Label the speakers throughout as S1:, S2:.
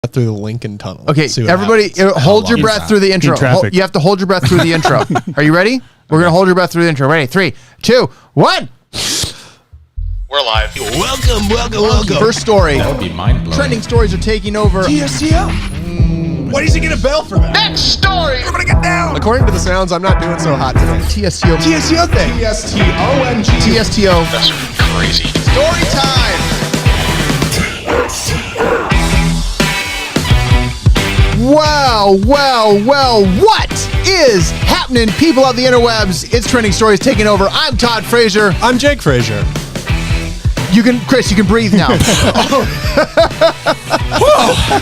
S1: through the Lincoln Tunnel.
S2: Okay, everybody, hold your breath through the intro. You have to hold your breath through the intro. Are you ready? We're going to hold your breath through the intro. Ready? 3, 2, 1.
S3: We're live.
S2: Welcome. First story.
S4: That would be mind-blowing.
S2: Trending stories are taking over.
S1: TSTO. Why does he get a bell for that?
S2: Next story.
S1: Everybody get down. According to the sounds, I'm not doing so hot today.
S2: TSTO.
S1: TSTO thing. TSTOMG.
S2: TSTO.
S3: That's crazy.
S2: Story time. Wow, what is happening, people of the interwebs? It's Trending Stories taking over. I'm Todd Frazier.
S1: I'm Jake Frazier.
S2: Chris, you can breathe now.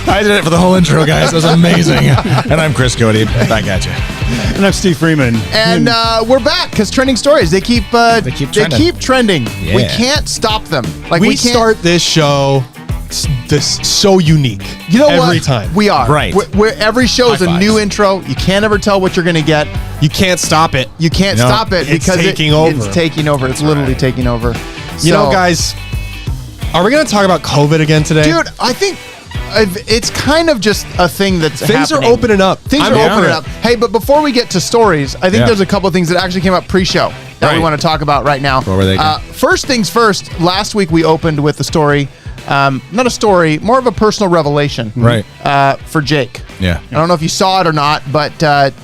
S4: I did it for the whole intro, guys. It was amazing. And I'm Chris Cody. Back at you.
S5: And I'm Steve Freeman.
S2: And we're back because Trending Stories, they keep trending.
S4: Yeah.
S2: We can't stop them.
S1: We start this show so unique.
S2: You know
S1: every time.
S2: We are.
S4: Right.
S2: Every show is a new intro. You can't ever tell what you're going to get.
S1: You can't stop it.
S2: You can't stop it because it's taking over. It's taking over. It's literally taking over.
S1: You know, guys, are we going to talk about COVID again today?
S2: Dude, I think it's kind of just a thing that's
S1: Things
S2: happening.
S1: are opening up.
S2: Things are opening up. Hey, but before we get to stories, I think there's a couple of things that actually came up pre-show that we want to talk about right now.
S4: What were they?
S2: First things first, last week we opened with a story, not a story, more of a personal revelation.
S4: Right.
S2: For Jake.
S4: Yeah.
S2: I don't know if you saw it or not, but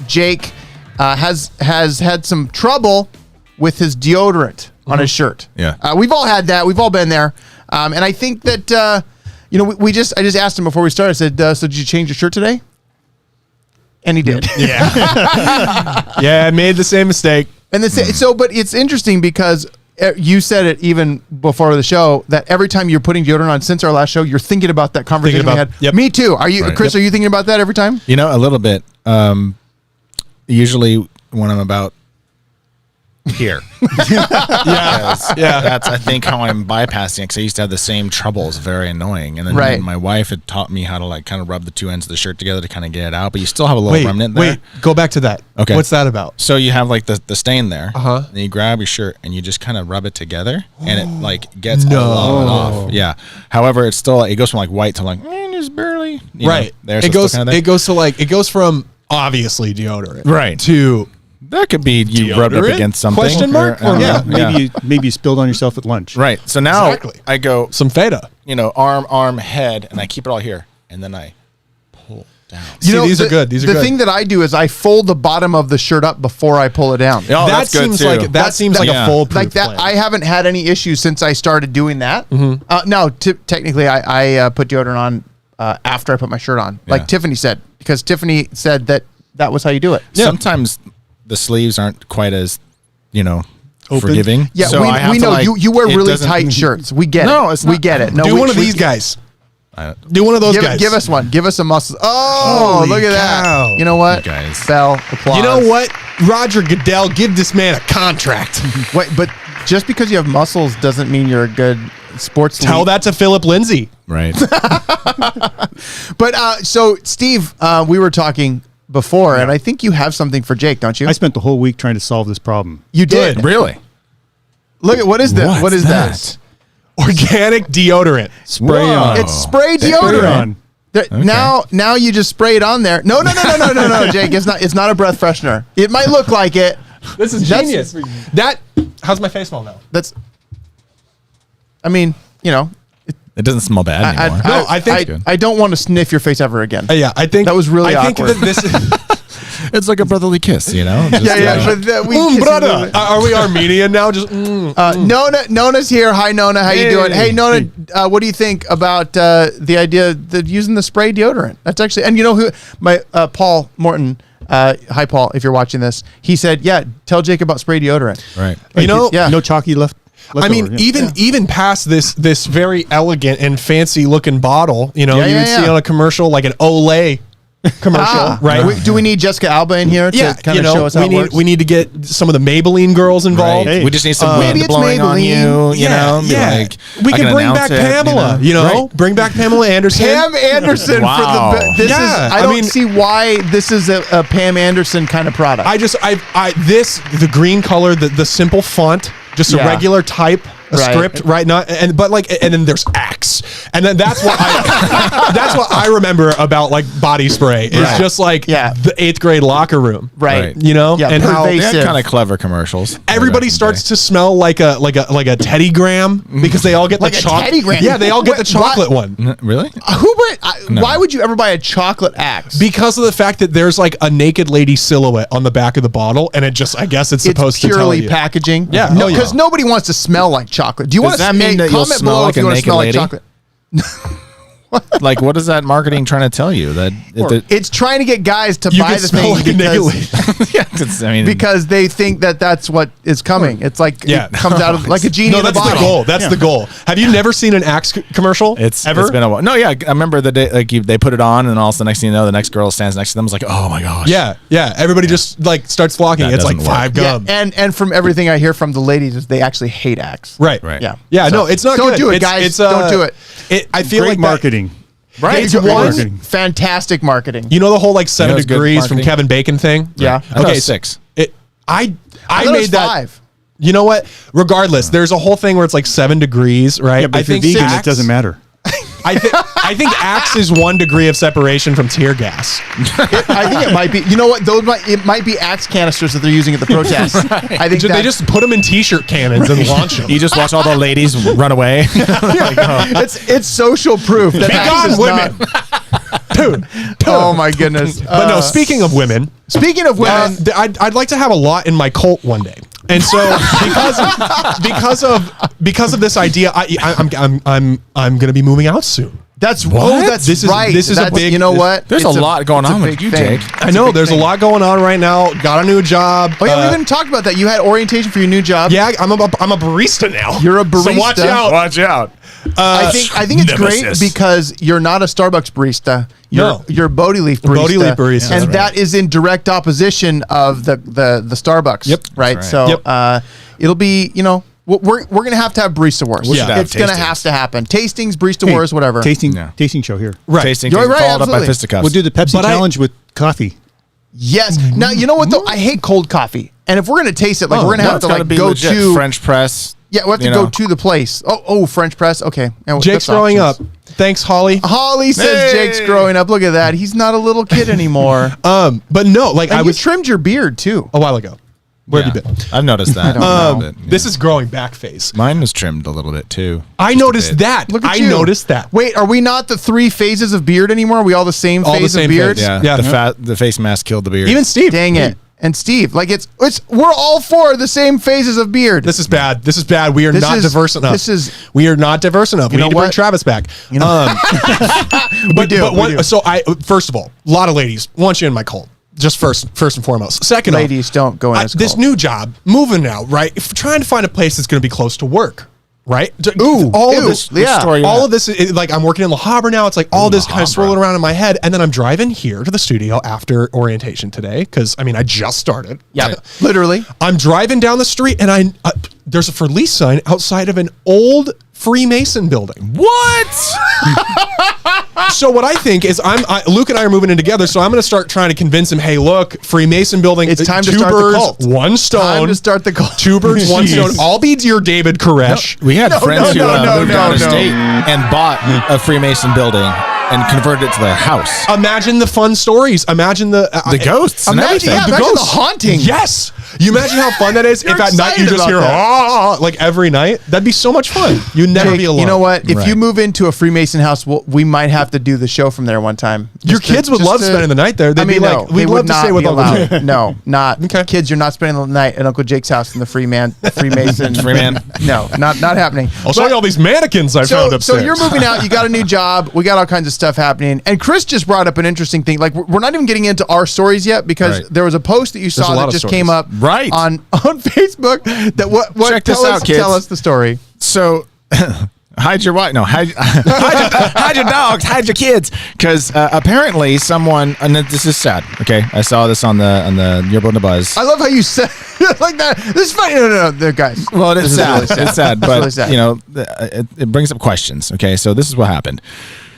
S2: Jake has had some trouble with his deodorant on his shirt.
S4: Yeah.
S2: We've all had that. We've all been there. And I think that, I just asked him before we started, I said, so did you change your shirt today? And he did.
S1: Yeah. I made the same mistake.
S2: And but it's interesting because you said it even before the show that every time you're putting deodorant on since our last show, you're thinking about that conversation we had.
S1: Yep.
S2: Me too. Are you, Chris? Are you thinking about that every time?
S4: You know, a little bit. Usually when I'm about here. That's, I think, how I'm bypassing it, because I used to have the same troubles. Very annoying. And then my wife had taught me how to kind of rub the two ends of the shirt together to kind of get it out, but you still have a little remnant there.
S1: Wait, go back to that.
S4: Okay.
S1: What's that about?
S4: So you have the stain there.
S1: Uh-huh.
S4: And you grab your shirt and you just kind of rub it together, and it gets all off. Yeah. However, it's still it goes from white to just barely
S1: right.
S4: There.
S1: So it goes from obviously deodorant
S4: right
S1: to
S4: that could be you
S1: deodorant?
S4: rubbed up against something.
S1: Question mark?
S5: Maybe you spilled on yourself at lunch.
S4: Right. So now I go
S1: some feta.
S4: Arm, head, and I keep it all here, and then I pull down.
S1: These are good. These are good.
S2: The thing that I do is I fold the bottom of the shirt up before I pull it down.
S4: Oh, that seems
S1: like a foolproof
S2: plan. I haven't had any issues since I started doing that.
S1: Mm-hmm.
S2: No, technically I put deodorant on after I put my shirt on, like Tiffany said, because Tiffany said that was how you do it.
S4: Yeah. Sometimes the sleeves aren't quite as, forgiving.
S2: Yeah,
S4: so
S2: we know you wear really tight shirts. We get it. We get it. No,
S1: do one of these guys. Do one of those guys.
S2: Give us one. Give us some muscles. Oh, look at that. You know what?
S4: Guys.
S2: Bell, applause.
S1: You know what? Roger Goodell, give this man a contract.
S2: Wait, but just because you have muscles doesn't mean you're a good sports league.
S1: Tell that to Philip Lindsay.
S4: Right.
S2: But so Steve, we were talking before, and I think you have something for Jake, don't you?
S5: I spent the whole week trying to solve this problem.
S2: You did?
S4: Really?
S2: Look at what is this? What is that?
S1: Organic deodorant.
S5: Spray on.
S2: It's spray deodorant. Now you just spray it on there. No, Jake. It's not a breath freshener. It might look like it.
S1: This is genius. How's my face smell now?
S4: It doesn't smell bad anymore.
S1: I think
S2: I don't want to sniff your face ever again.
S1: I think
S2: that was really awkward.
S1: I think that this is
S4: it's like a brotherly kiss, Just,
S1: brother. Are we Armenian now? Just
S2: Nona's here. Hi, Nona. How you doing? Hey, Nona. What do you think about the idea of using the spray deodorant? That's actually, and you know who? My Paul Morton. Hi, Paul. If you're watching this, he said, tell Jake about spray deodorant.
S4: Right.
S5: No chalky left.
S1: I mean, even past this very elegant and fancy looking bottle, you would see on a commercial like an Olay commercial, right?
S2: Do we need Jessica Alba in here to kind of show us how it works?
S1: We need to get some of the Maybelline girls involved.
S4: Right. We just need some wind blowing on you, we
S1: can bring back Pamela, bring back Pamela Anderson.
S2: Pam Anderson
S4: wow.
S2: for the I don't see why this is a Pam Anderson kind of product.
S1: The green color, the simple font, just a regular type a script, right? Not and but like and then there's Axe, and then that's what I remember about like body spray. It's just like the 8th grade locker room,
S2: right?
S1: You know,
S2: and
S1: how
S4: they had kind of clever commercials.
S1: Everybody starts to smell like a Teddy Graham because they all get
S2: like
S1: the
S2: a
S1: chocolate.
S2: Teddy Graham.
S1: Yeah, they all get the chocolate one.
S4: Really?
S2: Why would you ever buy a chocolate Axe?
S1: Because of the fact that there's like a naked lady silhouette on the back of the bottle, and it just, I guess it's supposed to tell
S2: purely
S1: you.
S2: packaging.
S1: Yeah,
S2: because nobody wants to smell like chocolate. Do you want to
S4: that mean that you'll
S2: comment
S4: smell
S2: below
S4: like
S2: if you
S4: a
S2: want to smell like
S4: naked
S2: chocolate?
S4: Like, what is that marketing trying to tell you? That
S2: It's trying to get guys to
S1: You
S2: buy
S1: can
S2: the
S1: smell
S2: thing
S1: like a naked lady.
S4: I mean,
S2: because they think that that's what is coming. It's like it comes out of like a genie
S1: No,
S2: in a
S1: that's
S2: bottle.
S1: the goal. That's the goal. Have you never seen an Axe commercial?
S4: It's
S1: ever.
S4: It's been a while. No, yeah, I remember the day like they put it on, and also the next thing you know, the next girl stands next to them. It's like, oh my gosh.
S1: Yeah. Everybody just like starts flocking.
S4: That
S1: It's like
S4: doesn't
S1: 5
S2: Yeah,
S1: gum.
S2: and from everything I hear from the ladies is they actually hate Axe.
S1: Right.
S2: Yeah.
S1: Yeah.
S2: So,
S1: No, it's not.
S2: don't
S1: good.
S2: do it,
S1: It's-
S2: guys.
S1: It's,
S2: Don't do it.
S1: I feel
S5: Great
S1: like
S5: marketing.
S2: Right.
S1: It's
S2: It's
S1: one-
S5: marketing.
S2: fantastic marketing.
S1: You know the whole like 7
S4: it's good
S1: degrees from
S4: marketing?
S1: Kevin Bacon thing.
S2: Yeah.
S4: I thought it was 6.
S1: I
S2: thought it
S1: made
S2: was
S1: that.
S2: 5.
S1: You know what? Regardless, there's a whole thing where it's like 7 degrees, right?
S5: Yeah, but if you're vegan, it doesn't matter.
S1: I think Axe is 1 degree of separation from tear gas.
S2: I think it might be. You know what? It might be Axe canisters that they're using at the protests. I think
S1: They just put them in T-shirt cannons and launch them.
S4: You just watch all the ladies run away.
S2: it's social proof that
S1: Be
S2: Axe
S1: gone,
S2: is
S1: women.
S2: not. Oh my goodness!
S1: But no, speaking of women,
S2: speaking of women,
S1: I'd like to have a lot in my cult one day. And so because of this idea, I'm going to be moving out soon.
S2: that's
S1: This is-
S2: right.
S1: this is a
S2: That's-
S1: big-
S2: You know what?
S4: There's
S2: It's
S4: a lot going
S2: it's a
S4: on with
S2: big
S4: you,
S2: thing.
S4: Jake.
S1: I know there's a lot going on right now. Got a new job.
S2: Oh yeah, we haven't talked about that. You had orientation for your new job.
S1: Yeah, I'm a barista now.
S2: You're a barista.
S1: So watch out.
S4: Watch out.
S2: I think it's great
S4: Nemesis.
S2: because you're not a Starbucks barista. You're a Bodie Leaf barista.
S1: Bodie Leaf barista.
S2: and
S1: That's
S2: that is in direct opposition of the Starbucks.
S1: Yep.
S2: Right.
S4: That's
S2: So
S1: Yep.
S2: it'll be we're gonna have barista wars.
S4: We should have
S2: It's gonna
S4: tastings.
S2: have to happen. Tastings, barista wars, whatever.
S5: Tasting show here.
S1: Right.
S4: Tasting,
S2: You're right,
S4: followed up by
S2: absolutely.
S4: fisticuffs.
S5: We'll do the Pepsi
S1: But
S5: challenge with coffee.
S2: Yes. Now you know what though? I hate cold coffee. And if we're gonna taste it, like we're gonna
S4: No,
S2: have
S4: it's
S2: to
S4: gotta
S2: like
S4: be
S2: go
S4: legit.
S2: to
S4: French press.
S2: Yeah, we have to go to the place. Oh, French press. Okay. Yeah,
S1: Jake's
S2: that's
S1: growing
S2: options.
S1: up. Thanks, Holly.
S2: Holly says
S4: Hey!
S2: Jake's growing up. Look at that. He's not a little kid anymore.
S1: But no, like
S2: And
S1: I
S2: you
S1: was
S2: trimmed your beard too.
S1: a while ago. Where have you been?
S4: I've noticed that.
S1: This is growing back phase.
S4: Mine was trimmed a little bit too.
S1: I
S4: Just a
S1: noticed
S4: bit.
S1: that.
S2: Look at
S1: I
S2: you.
S1: noticed that.
S2: Wait, are we not the 3 phases of beard anymore? Are we all the same
S1: All the
S2: phase
S1: same
S2: of beard?
S1: phase.
S4: Yeah,
S1: Yeah.
S4: the face mask killed the beard.
S1: Even Steve.
S2: Dang it. And Steve, like it's we're all 4 the same phases of beard.
S1: This is bad. This is bad. We are
S2: This
S1: not
S2: is-
S1: diverse enough. We are not diverse enough. We
S2: know
S1: need to bring
S2: what?
S1: Travis back.
S2: You know,
S1: But,
S2: do,
S1: but
S2: we
S1: one,
S2: do.
S1: so first of all, a lot of ladies want you in my cult. Just first and foremost. Second,
S2: ladies don't go in this
S1: this
S2: cult.
S1: new job, moving out, right? If trying to find a place that's going to be close to work, right?
S2: Ooh,
S1: all
S2: ew,
S1: of this,
S2: yeah.
S4: store you
S1: all
S4: at?
S1: of this, like I'm working in La Habra now. It's like all this kind of swirling around in my head, and then I'm driving here to the studio after orientation today because I just started.
S2: Yeah, literally.
S1: I'm driving down the street and there's a for lease sign outside of an old Freemason building.
S4: What?
S1: So what I think is Luke and I are moving in together, so I'm going to start trying to convince him, hey, look, Freemason building.
S2: It's time to
S1: 2
S2: start the
S1: birds,
S2: cult.
S1: 1 stone.
S2: Time to start the cult.
S1: 2 birds, 1 stone. I'll be your David Koresh.
S4: We had friends who moved out of
S2: no.
S4: state and bought a Freemason building and converted it to their house.
S1: Imagine the fun stories. Imagine the
S4: ghosts and
S2: Imagine,
S4: everything.
S2: yeah, imagine the haunting.
S1: Yes. You imagine how fun that is
S2: You're
S1: if at night you
S2: excited
S1: just
S2: about
S1: hear
S2: that.
S1: like every night. That'd be so much fun. You'd never
S2: Jake,
S1: be alone.
S2: you know what? If
S4: Right.
S2: you move into a Freemason house, we might have to do the show from there one time.
S1: Your
S2: Just to-
S1: kids would
S2: just
S1: love
S2: to-
S1: spending the night there. They'd be like,
S2: they
S1: we'd
S2: would
S1: love to
S2: not
S1: stay with
S2: be
S1: Uncle
S2: allowed.
S1: Jake.
S2: No, not
S1: Okay.
S2: kids. You're not spending the night at Uncle Jake's house in the Freemason.
S4: Freeman.
S2: No, not happening.
S1: I'll show you all these mannequins I found
S2: So
S1: upstairs.
S2: you're moving out. You got a new job. We got all kinds of stuff happening. And Chris just brought up an interesting thing. Like we're not even getting into our stories yet because
S4: Right.
S2: there was a post that you
S1: a
S2: saw
S1: lot
S2: that
S1: of
S2: just
S1: stories.
S2: came up
S4: Right.
S2: on Facebook. That what
S4: Check this
S2: tell us,
S4: out, kids.
S2: Tell us the story.
S4: So hide your wife. No, hide your dogs. Hide your kids. Because apparently someone, and this is sad. Okay, I saw this on the Yearbook and the Buzz.
S2: I love how you said it like that. This is funny. No, guys.
S4: Well, it's
S2: This is
S4: sad.
S2: really sad.
S4: It's sad,
S2: It's
S4: but
S2: really sad.
S4: you know, it brings up questions. Okay, so this is what happened.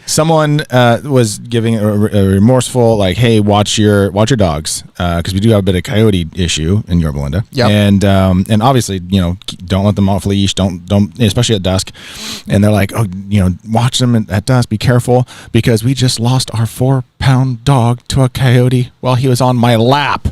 S4: Someone was giving a remorseful, like, "Hey, watch your dogs," because we do have a bit of coyote issue in Yorba Linda.
S2: Yep.
S4: And obviously, don't let them off leash. Don't, especially at dusk. And they're like, "Oh, watch them at dusk. Be careful because we just lost our 4-pound dog to a coyote while he was on my lap."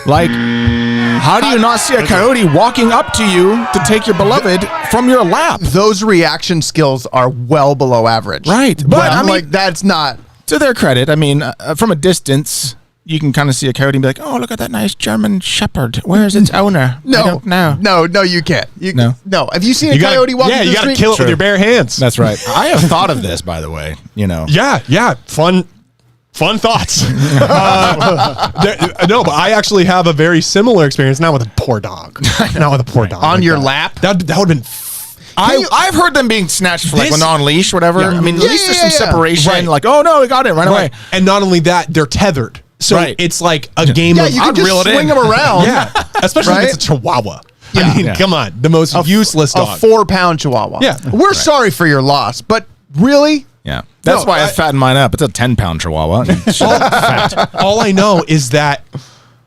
S4: Like, how do you not see a coyote walking up to you to take your beloved from your lap?
S2: Those reaction skills are well below average.
S4: Right.
S2: But I'm like, that's not.
S4: To their credit, I mean, from a distance, you can kind of see a coyote and be like, "Oh, look at that nice German Shepherd. Where's its owner?" I don't know.
S2: No, you can't.
S4: No.
S2: Have you seen a coyote walking through the
S1: you got to
S2: street?
S1: kill it with your bare hands.
S4: That's right. I have thought of this, by the way.
S1: Yeah. Fun thoughts. No, but I actually have a very similar experience. Not with a poor dog. Not with a poor dog.
S2: On your lap?
S1: That would have been.
S4: I've heard them being snatched for, like, when on leash, whatever.
S1: Yeah.
S4: I mean, at least there's some separation.
S1: Right.
S4: Like, oh no, we got it right away.
S1: And not only that, they're tethered. So it's like a game of
S2: you can just swing them around.
S1: Yeah, especially if it's a Chihuahua. I mean, come on, the most useless dog.
S2: A 4-pound Chihuahua.
S1: Yeah.
S2: We're sorry for your loss, but really?
S4: Yeah. That's why I fattened mine up. It's a 10-pound Chihuahua.
S1: All I know is that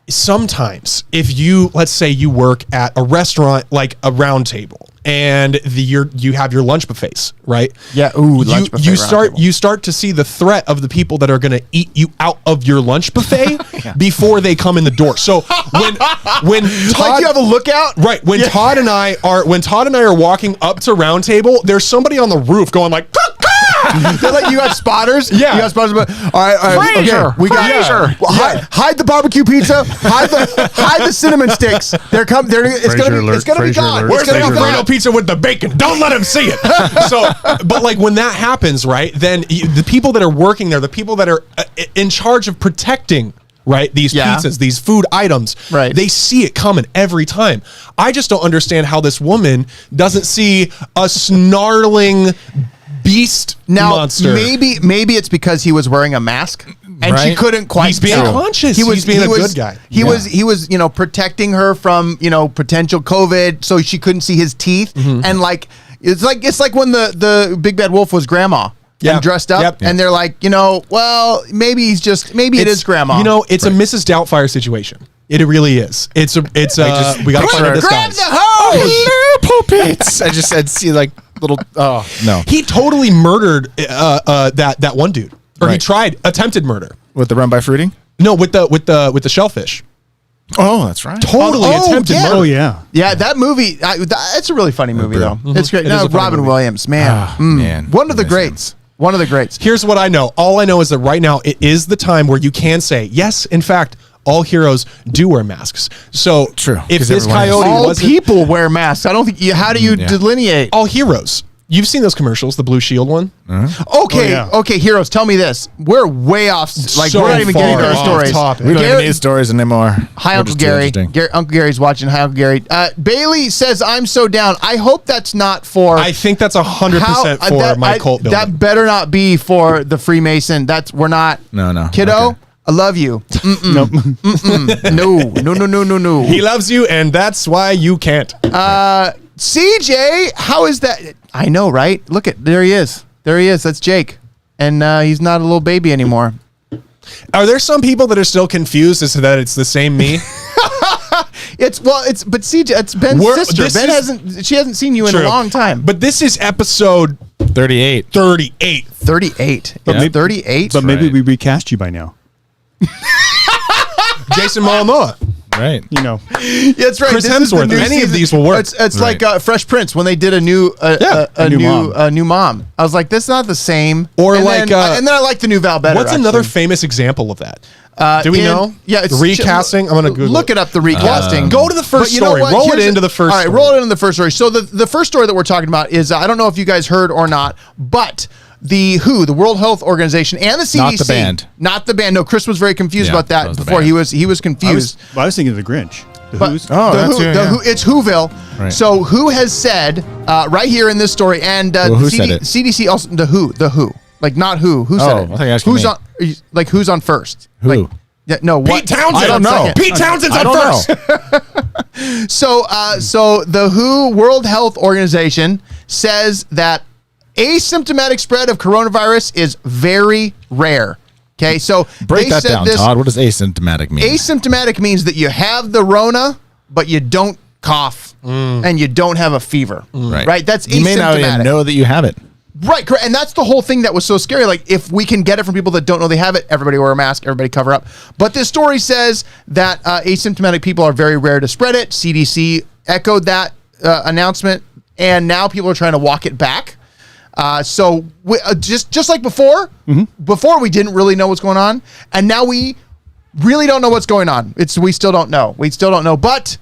S1: sometimes if let's say you work at a restaurant like a Round Table and you have your lunch buffets, right?
S2: Yeah. Ooh, lunch buffet.
S1: You start to see the threat of the people that are going to eat you out of your lunch buffet before they come in the door. So when Todd,
S2: like you have a lookout,
S1: right? When Todd and I are walking up to Round Table, there's somebody on the roof going like.
S2: They're like, you got spotters?
S1: Yeah.
S2: You got spotters. All right.
S4: Fraser.
S2: Okay. We got hide the barbecue pizza. Hide the cinnamon sticks. They're coming. It's gonna be gone.
S1: Where's the Alfredo pizza with the bacon? Don't let him see it. So, but like when that happens, right? Then the people that are working there, the people that are in charge of protecting. Right, these pizzas, these food items,
S2: right?
S1: They see it coming every time. I just don't understand how this woman doesn't see a snarling beast monster.
S2: Maybe it's because he was wearing a mask and she couldn't quite.
S1: He's being conscious. He's being a good guy.
S2: He was protecting her from potential COVID, so she couldn't see his teeth. And like it's like when the big bad wolf was grandma. And dressed up, and they're like, well, maybe it is grandma.
S1: It's a Mrs. Doubtfire situation. It really is. We got to find her
S2: grab
S1: disguise.
S2: the hose.
S4: Pulpits. I just said, see, like little. Oh no.
S1: He totally murdered that one dude, or he attempted murder
S4: with the run by fruiting.
S1: No, with the shellfish.
S4: Oh, that's right.
S1: Totally attempted murder.
S5: Oh yeah.
S2: Yeah, that movie. It's a really funny movie though. It's great.
S1: It is a funny
S2: Robin
S1: movie.
S2: Williams, man,
S4: man,
S2: one of the greats. One of the greats.
S1: Here's what I know. All I know is that right now it is the time where you can say, yes, in fact, all heroes do wear masks. So
S4: true.
S1: If this coyote
S2: all people wear masks. I don't think how do you delineate?
S1: All heroes. You've seen those commercials, the Blue Shield one.
S2: Okay, heroes. Tell me this. We're way off. Like
S1: So
S2: we're not even getting to our
S1: far
S2: stories.
S1: off topic.
S4: We don't even need stories anymore.
S2: Hi,
S4: We're
S2: Uncle
S4: just too
S2: Gary.
S4: interesting.
S2: Uncle Gary's watching. Hi, Uncle Gary. Bailey says, "I'm so down." I hope that's not for.
S1: I think that's 100% for my cult building.
S2: That better not be for the Freemason. We're not.
S4: No.
S2: Kiddo,
S4: Okay.
S2: I love you.
S5: Nope.
S2: No.
S1: He loves you, and that's why you can't.
S2: CJ, how is that? I know, right? Look there he is. That's Jake, and he's not a little baby anymore.
S1: Are there some people that are still confused as to that it's the same me?
S2: But CJ, it's Ben's sister. She hasn't seen you in a long time.
S1: But this is episode
S4: 38.
S1: 38.
S2: 38.
S5: But
S2: It's 38.
S5: But maybe we recast you by now.
S1: Jason Momoa.
S4: Right.
S2: Yeah, that's right.
S1: Chris
S2: This is the
S1: Hemsworth.
S2: new
S1: Any of
S2: season.
S1: these will work.
S2: It's like Fresh Prince when they did a new new mom. I was like, this is not the same.
S1: Or
S2: and
S1: like,
S2: then I like the new Val better.
S1: What's another
S2: actually.
S1: famous example of that? Do we know?
S2: Yeah, it's
S1: the recasting. I'm gonna Google
S2: look it up. The recasting.
S1: Go to the first
S2: But you know
S1: story.
S2: what?
S1: Roll it
S2: Here's
S1: into the first.
S2: All right,
S1: story.
S2: roll it into the first story. So the first story that we're talking about is I don't know if you guys heard or not, but the WHO, the World Health Organization, and the CDC,
S4: Not the band.
S2: No, Chris was very confused
S4: Yeah,
S2: about that
S4: that was the
S2: before.
S4: band.
S2: He was confused.
S5: I was thinking of the Grinch. The
S2: But
S5: Who's.
S4: Oh,
S2: the
S4: that's
S2: Who,
S4: it,
S2: the
S4: yeah.
S2: Who, it's Whoville.
S4: Right.
S2: So WHO has said right here in this story, and
S4: Who said it?
S2: CDC also the WHO, like not who said
S4: Oh,
S2: it?
S4: I thought you were asking
S2: who's
S4: me.
S2: on? Like who's on first?
S4: Who?
S2: Like, yeah, no, what?
S1: Pete Townsend.
S4: I don't know.
S1: Pete Townsend's
S4: I
S1: on
S4: don't
S1: first.
S2: So the WHO World Health Organization says that asymptomatic spread of coronavirus is very rare. Okay, so
S4: Break that down, Todd. What does asymptomatic mean?
S2: Asymptomatic means that you have the Rona, but you don't cough and you don't have a fever. Right? That's asymptomatic.
S4: You may not even know that you have it.
S2: Right, correct. And that's the whole thing that was so scary. Like, if we can get it from people that don't know they have it, everybody wear a mask, everybody cover up. But this story says that asymptomatic people are very rare to spread it. CDC echoed that announcement, and now people are trying to walk it back. So just like before, before we didn't really know what's going on, and now we really don't know what's going on. We still don't know. But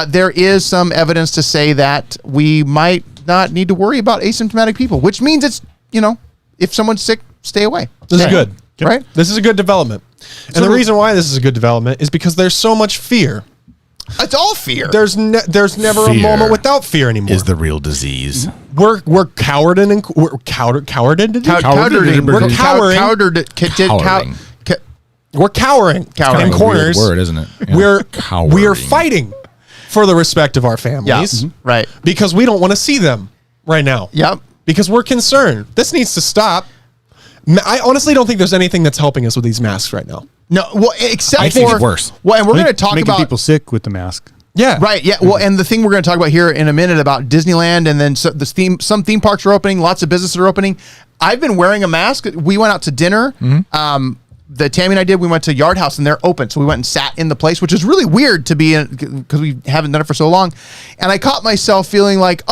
S2: there is some evidence to say that we might not need to worry about asymptomatic people, which means it's, if someone's sick, stay away.
S1: This is good.
S2: Right?
S1: This is a good development. And the reason why this is a good development is because there's so much fear.
S2: It's all fear.
S1: There's never a moment without fear anymore.
S4: Is the real disease.
S1: We're cowarded and we're cowarded. We're cowering in corners.
S4: Word, isn't it? Yeah.
S1: We are fighting for the respect of our families.
S2: Right.
S1: Because we don't want to see them right now.
S2: Yep.
S1: Because we're concerned. This needs to stop. I honestly don't think there's anything that's helping us with these masks right now.
S2: No, well, except
S4: I think it's worse.
S2: Well, and we're going to talk
S5: making
S2: about
S5: people sick with the mask.
S1: Yeah.
S2: Right. Yeah. Well, and the thing we're going to talk about here in a minute about Disneyland, and then some theme parks are opening, lots of businesses are opening. I've been wearing a mask. We went out to dinner. The Tammy and I did. We went to Yard House and they're open, so we went and sat in the place, which is really weird to be in because we haven't done it for so long. And I caught myself feeling like,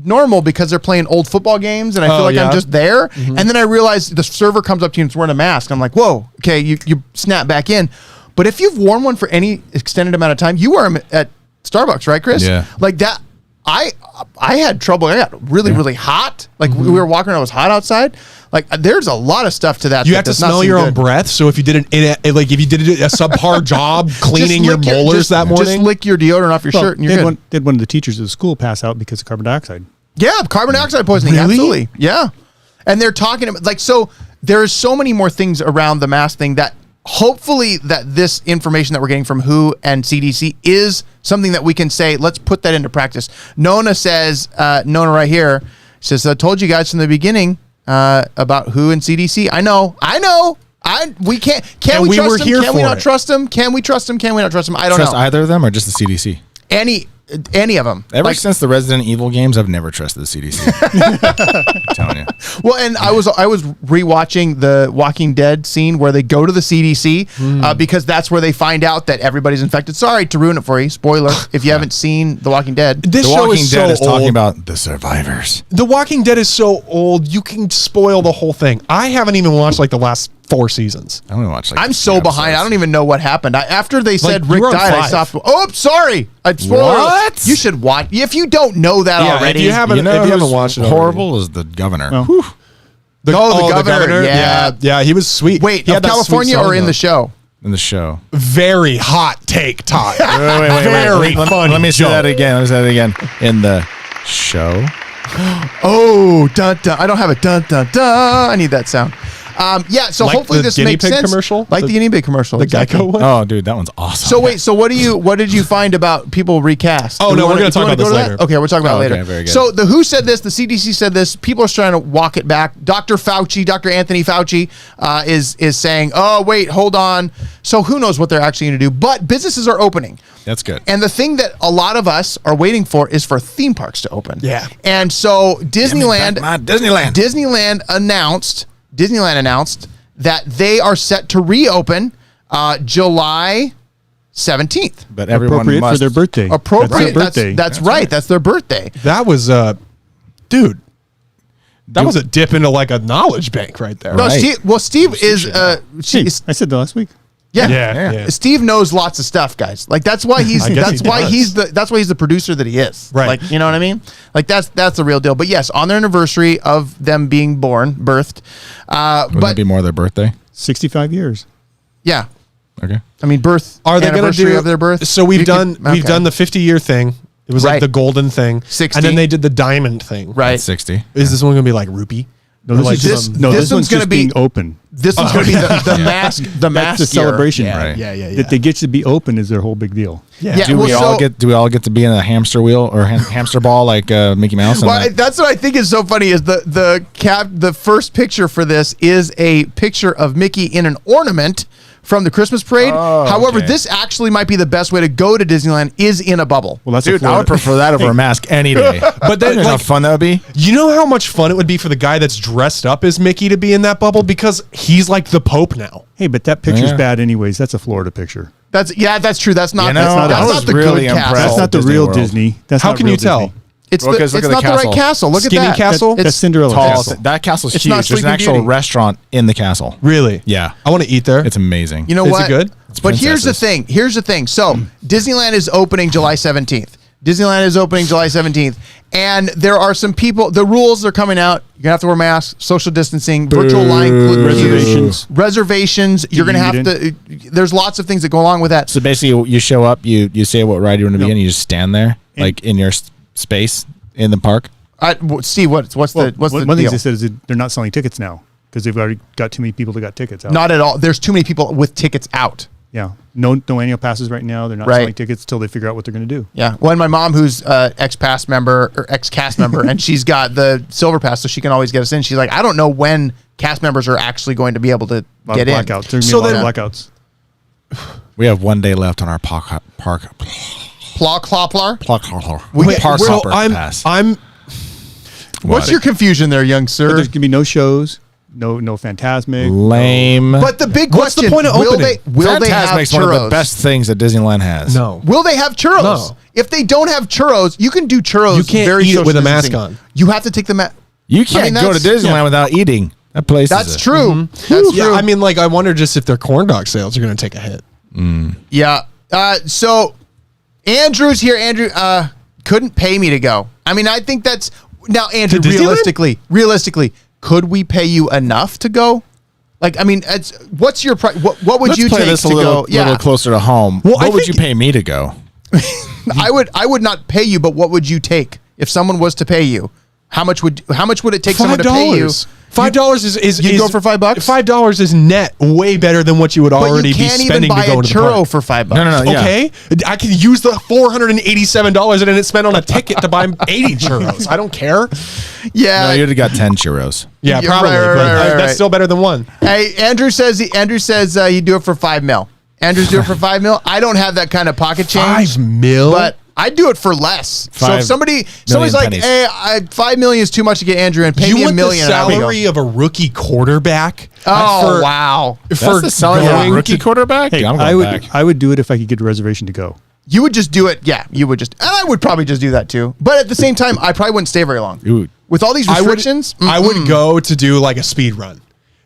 S2: normal because they're playing old football games, and I feel like I'm just there. And then I realized the server comes up to you and it's wearing a mask. I'm like, whoa, okay, you snap back in. But if you've worn one for any extended amount of time, you wear them at Starbucks, right, Chris?
S4: Yeah.
S2: Like that. I had trouble. I got really hot. Like we were walking around, it was hot outside. Like there's a lot of stuff to that.
S1: You have to smell your own breath. So if you did a subpar job cleaning your molars that morning,
S2: just lick your deodorant off your shirt and you're good.
S5: Did one of the teachers at the school pass out because of carbon dioxide?
S2: Yeah, carbon dioxide poisoning.
S1: Really?
S2: Absolutely. Yeah. And they're talking about so there's so many more things around the mask thing that hopefully that this information that we're getting from WHO and CDC is something that we can say, let's put that into practice. Nona says, Nona right here says, I told you guys from the beginning about WHO and CDC. I know. We can't. Can we trust them? Can we not trust them? Can we trust them? Can we not trust them? I don't know.
S4: Trust either of them or just the CDC?
S2: Any of them.
S4: Ever since the Resident Evil games, I've never trusted the CDC. I'm telling you.
S2: Well, and I was rewatching the Walking Dead scene where they go to the CDC because that's where they find out that everybody's infected. Sorry to ruin it for you. Spoiler if you haven't seen The Walking Dead.
S1: This
S4: The
S1: show
S4: Walking
S1: is
S4: Dead
S1: so
S4: is talking
S1: old.
S4: about the survivors.
S1: The Walking Dead is so old, you can spoil the whole thing. I haven't even watched like the last 4 seasons.
S4: I only watched.
S2: I'm so behind. I don't even know what happened. After they said Rick
S1: you're on
S2: died, I
S1: 5.
S2: stopped. Oh, sorry.
S4: What?
S2: You should watch. If you don't know that already,
S1: if you haven't watched it,
S4: horrible is the governor.
S5: Oh.
S2: the governor.
S1: Yeah, he was sweet.
S2: Wait,
S1: he
S2: of
S1: that sweet
S2: California
S1: song,
S2: or in
S1: though.
S2: the show?
S4: In the show.
S1: Very hot take, Todd.
S4: Wait.
S1: Very funny.
S4: Let me say
S1: joke.
S4: that again. In the show.
S2: Oh, dun dun! I don't have a dun dun dun. I need that sound. Yeah, so
S1: Like
S2: hopefully
S1: the
S2: this
S1: guinea
S2: makes
S1: pig
S2: sense.
S1: commercial?
S2: Like the guinea pig commercial,
S1: The
S2: exactly.
S1: Geico one.
S4: Oh, dude, that one's awesome.
S2: So wait, so what did you find about people recast?
S1: Oh,
S2: Do we
S1: no, we're
S2: wanna-
S1: gonna
S2: do you
S1: talk
S2: wanna
S1: about
S2: go
S1: this
S2: to that?
S1: later.
S2: Okay, we're talking about it
S4: Okay,
S2: later.
S4: very good.
S2: So the WHO said this, the CDC said this. People are trying to walk it back. Dr. Anthony Fauci is saying, oh wait, hold on. So who knows what they're actually going to do? But businesses are opening.
S4: That's good.
S2: And the thing that a lot of us are waiting for is for theme parks to open.
S1: Yeah.
S2: And so Disneyland announced that they are set to reopen July 17th.
S4: But everyone
S5: Appropriate
S4: must
S5: for their birthday.
S2: Appropriate.
S5: That's their birthday.
S2: That's right. That's their birthday.
S1: That was dude. That was a dip into like a knowledge bank right there.
S2: No,
S4: Right.
S2: Steve is
S5: Hey, I said that last week.
S1: Yeah.
S2: Steve knows lots of stuff, guys. Like that's why he's
S1: I guess he does.
S2: that's why he's the producer that he is.
S1: Right.
S2: Like, you know what I mean? Like that's the real deal. But yes, on their anniversary of them being birthed.
S4: Wouldn't
S2: But
S4: it be more their birthday?
S5: 65 years.
S2: yeah.
S4: Okay.
S2: I mean, birth.
S1: Are they going to
S2: anniversary
S1: do
S2: of their birth?
S1: So we've
S2: You
S1: done
S2: could-
S1: we've
S2: okay.
S1: done the 50-year thing. It was
S2: Right.
S1: like the golden thing.
S2: 60.
S1: And then they did the diamond thing.
S2: Right.
S4: 60.
S1: Is this one going to be like rupee?
S5: No,
S1: Or
S5: this
S1: like
S5: is just,
S1: some-
S5: no,
S2: this
S5: this
S2: one's
S5: one's
S2: gonna
S5: just
S2: be-
S5: being open.
S2: This one's going to be the mask. The
S5: That's
S2: mask
S5: the celebration.
S1: Yeah,
S4: Right.
S1: yeah.
S5: That they get to be open is their whole big deal.
S2: Yeah,
S4: Do we all get to be in a hamster wheel or hamster ball like Mickey Mouse?
S2: Well, that's what I think is so funny is the first picture for this is a picture of Mickey in an ornament from the Christmas parade. However, this actually might be the best way to go to Disneyland is in a bubble.
S5: Well, that's
S4: Dude, I would prefer that over a mask any day.
S1: But then,
S4: you know how fun that would be?
S1: You know how much fun it would be for the guy that's dressed up as Mickey to be in that bubble because he's like the Pope now.
S5: Hey, but that picture's
S4: Yeah.
S5: bad anyways. That's a Florida picture.
S2: That's true. That's not.
S4: You know,
S2: that's
S4: I
S2: not
S4: was
S2: the
S4: really
S2: good
S4: impressed.
S2: castle.
S5: That's not the
S4: Disney
S5: real
S4: World.
S5: Disney. That's
S1: How
S5: not
S1: can
S5: real
S1: you tell?
S5: Disney.
S2: It's
S4: Well, 'cause look at the
S2: not the right
S4: castle.
S2: castle. Look
S1: Skinny
S2: at that.
S1: castle?
S5: That's Cinderella
S4: Tall.
S5: Castle.
S4: That castle's
S2: It's
S4: huge.
S2: not
S4: There's an
S2: Sleeping
S4: actual
S2: Beauty.
S4: restaurant in the castle.
S1: Really?
S4: Yeah.
S1: I want to eat there.
S4: It's amazing.
S2: You know
S1: Is
S2: what?
S1: it good?
S2: But here's the
S4: princesses.
S2: thing. So Disneyland is opening July 17th. Disneyland is opening July 17th. And there are some people, the rules are coming out. You're going to have to wear masks, social distancing, virtual line reservations. You're going to have to, there's lots of things that go along with that.
S4: So basically, you show up, you say what ride you want to be in, you just stand there, like in your space in the park.
S2: Steve, what's the
S5: One
S2: deal?
S5: thing they said is that they're not selling tickets now because they've already got too many people that got tickets out.
S2: Not at all. There's too many people with tickets out.
S5: Yeah. No annual passes right now. They're not
S2: Right.
S5: selling tickets till they figure out what they're going to do.
S2: Yeah. Well, and my mom, who's ex-cast member, and she's got the silver pass, so she can always get us in. She's like, I don't know when cast members are actually going to be able to
S5: A lot
S2: get
S5: of
S2: in.
S5: blackouts. There's
S2: So
S5: going to be a
S2: then-
S5: lot of blackouts.
S4: We have 1 day left on our park
S2: Ploplar.
S1: Wait,
S4: park
S1: so
S4: hopper
S1: I'm
S4: pass.
S2: What's your confusion there, young
S5: But
S2: sir?
S5: there's going to be no shows, no Phantasmic.
S4: Lame.
S2: But the big
S1: What's the
S2: question:
S1: point of
S2: will
S1: opening?
S2: they have
S4: Phantasmic's one of the
S2: churros?
S4: best things that Disneyland has.
S1: No.
S2: Will they have churros?
S1: No.
S2: If they don't have churros, you can do churros.
S1: You can't
S2: very
S1: eat it
S2: social
S1: with a mask
S2: distancing.
S1: on.
S2: You have to take the mask.
S4: You can't go to Disneyland without eating. That place
S2: That's
S4: is
S2: true. That's
S1: Yeah,
S2: true.
S1: I mean, like, I wonder just if their corn dog sales are going to take a hit.
S2: Yeah. So Andrew's here. Andrew couldn't pay me to go. I mean, I think that's now, Andrew.
S1: To Disneyland?
S2: Realistically, could we pay you enough to go? Like, I mean, what's your price? What would
S4: Let's
S2: you
S4: play
S2: take
S4: this
S2: to
S4: a little,
S2: go? Yeah,
S4: little closer to home.
S1: Well, I
S4: what would you
S1: think-
S4: pay me to go?
S2: I would not pay you, but what would you take if someone was to pay you? How much would it take someone to pay you?
S1: $5 is
S2: You'd go for $5?
S1: $5 is net way better than what you would
S2: But
S1: already
S2: you
S1: be
S2: can't even
S1: spending
S2: buy
S1: to go
S2: a
S1: to the
S2: churro
S1: park.
S2: for $5.
S4: No, yeah.
S1: Okay, I can use the $487 and then it's spent on a ticket to buy 80 churros. I don't care.
S2: Yeah.
S4: No, you'd have got 10 churros.
S1: Yeah,
S2: You're
S1: probably.
S2: right,
S1: but
S2: right,
S1: that's
S2: right.
S1: still better than one.
S2: Hey, Andrew says you do it for $5 million. Andrew's do it for $5 million. I don't have that kind of pocket change.
S1: $5 million?
S2: But I'd do it for less. So if
S4: 5
S2: somebody's like,
S4: pennies.
S2: hey, $5 million is too much to get Andrew and pay
S1: You
S2: me
S1: want
S2: $1 million.
S1: the
S2: I would go,
S1: salary of a rookie quarterback?
S2: Oh,
S1: for-
S2: wow.
S4: That's
S1: For
S4: the salary of a
S1: going
S4: rookie quarterback?
S5: Hey,
S4: I'm
S5: I
S4: going
S5: would
S4: back.
S5: I would do it if I could get a reservation to go.
S2: You would just do it. Yeah, you would just. And I would probably just do that too. But at the same time, I probably wouldn't stay very long.
S4: Ooh.
S2: With all these restrictions,
S1: I would go to do like a speed run.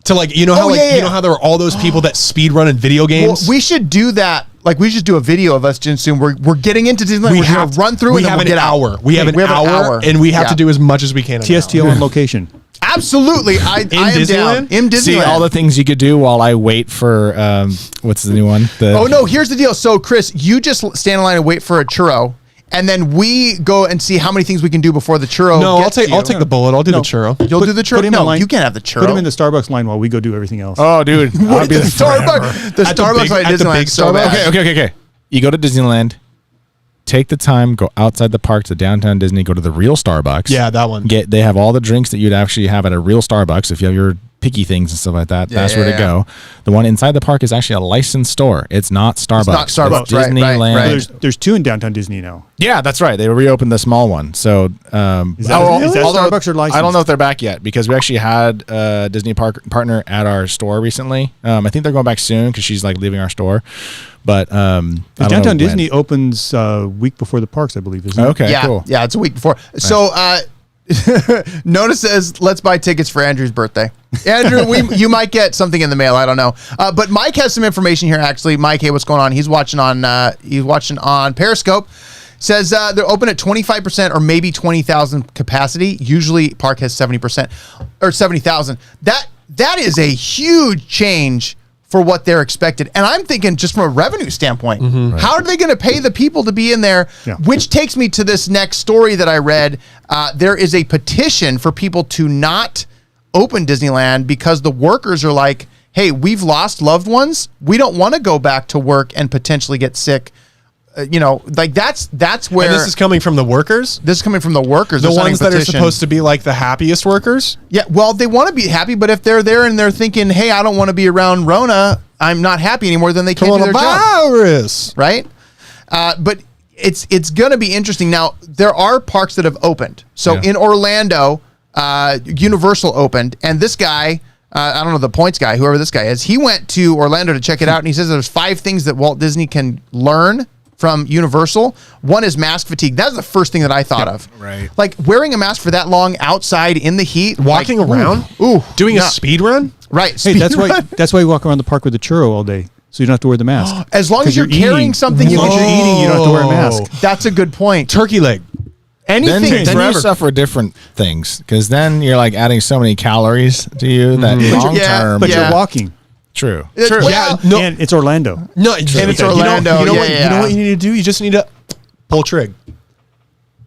S1: To like, you know how you know how there are all those people that speed run in video
S2: well,
S1: games?
S2: we should do that. Like, we should do a video of us just soon. We're getting into Disneyland. We're going to run through
S1: we
S2: and then
S1: have
S2: we'll
S1: an
S2: get
S1: hour.
S2: out.
S1: We have an hour and we have
S2: Yeah.
S1: to do as much as we can. in an
S5: TSTO
S1: hour.
S5: on location.
S2: Absolutely. I am down.
S1: Disneyland?
S2: In Disneyland.
S4: See all the things you could do while I wait for, what's the new one?
S2: Oh, no, here's the deal. So, Chris, you just stand in line and wait for a churro, and then we go and see how many things we can do before the churro
S1: No,
S2: gets to you.
S1: I'll take the bullet. I'll do the churro.
S2: You'll do the churro?
S5: Put him in
S2: No,
S5: line.
S2: you can't have the churro.
S5: Put him in the Starbucks line while we go do everything else.
S4: Oh, dude.
S2: What
S4: I'll be
S2: the
S4: there forever.
S2: Starbucks? The
S1: At the
S2: Starbucks
S1: big-
S2: line at
S1: at the
S2: Disneyland
S1: big
S2: is so
S1: Starbucks?
S2: bad.
S4: Okay. You go to Disneyland, take the time, go outside the park to downtown Disney, go to the real Starbucks.
S1: Yeah, that one.
S4: They have all the drinks that you'd actually have at a real Starbucks if you have your picky things and stuff like that. That's where to go. The one inside the park is actually a licensed store. It's not Starbucks.
S2: not Starbucks,
S4: It's
S2: right,
S4: Disneyland.
S2: right.
S5: There's two in downtown Disney now.
S4: Yeah, that's right. They reopened the small one. So
S5: Is that Starbucks or licensed?
S4: I don't know if they're back yet because we actually had a Disney partner at our store recently. I think they're going back soon because she's like leaving our store. But I don't know
S5: Downtown
S4: when.
S5: Disney opens a week before the parks, I believe, isn't it?
S4: Okay,
S2: Yeah,
S4: cool.
S2: yeah, it's a week before. So, Nona says, let's buy tickets for Andrew's birthday. Andrew, you might get something in the mail. I don't know. But Mike has some information here, actually. Mike, hey, what's going on? He's watching on Periscope. Says they're open at 25% or maybe 20,000 capacity. Usually park has 70% or 70,000. That is a huge change for what they're expected. And I'm thinking just from a revenue standpoint, how are they going to pay the people to be in there?
S5: Yeah.
S2: Which takes me to this next story that I read. There is a petition for people to not open Disneyland because the workers are like, hey, we've lost loved ones. We don't want to go back to work and potentially get sick like that's where
S1: And this is coming from the workers,
S2: this is coming from the workers,
S1: the
S2: they're signing
S1: ones
S2: a
S1: that are
S2: petition.
S1: supposed to be like the happiest workers.
S2: Yeah, well, they want to be happy, but if they're there and they're thinking, "Hey, I don't want to be around Rona, I'm not happy anymore," then they can't do their job,
S1: Coronavirus.
S2: right? But it's going to be interesting. Now, there are parks that have opened. So
S4: Yeah.
S2: in Orlando, Universal opened, and this guy, I don't know, the points guy, whoever this guy is, he went to Orlando to check it out, and he says there's 5 things that Walt Disney can learn from Universal. One is mask fatigue. That's the first thing that I thought of.
S4: right.
S2: Like wearing a mask for that long outside in the heat,
S1: Walking
S2: like,
S1: around,
S2: doing
S1: a speed run.
S2: Right.
S5: Hey,
S2: speed
S5: that's why
S2: run.
S5: that's why you walk around the park with a churro all day, so you don't have to wear the mask.
S2: As long as
S5: 'Cause
S2: you're carrying
S5: eating.
S2: something,
S5: As long as you're eating, you don't have to wear a mask.
S2: That's a good point.
S1: Turkey leg.
S2: Anything
S4: Then you
S2: forever.
S4: suffer different things because then you're like adding so many calories to you that long
S2: yeah,
S4: term.
S5: But
S2: Yeah.
S5: you're walking,
S4: True.
S2: Well,
S1: Yeah, no,
S5: and it's Orlando.
S1: no,
S2: And it's Orlando.
S1: You know,
S2: Yeah,
S1: what,
S2: yeah.
S1: you know what you need to do? You just need to pull trig.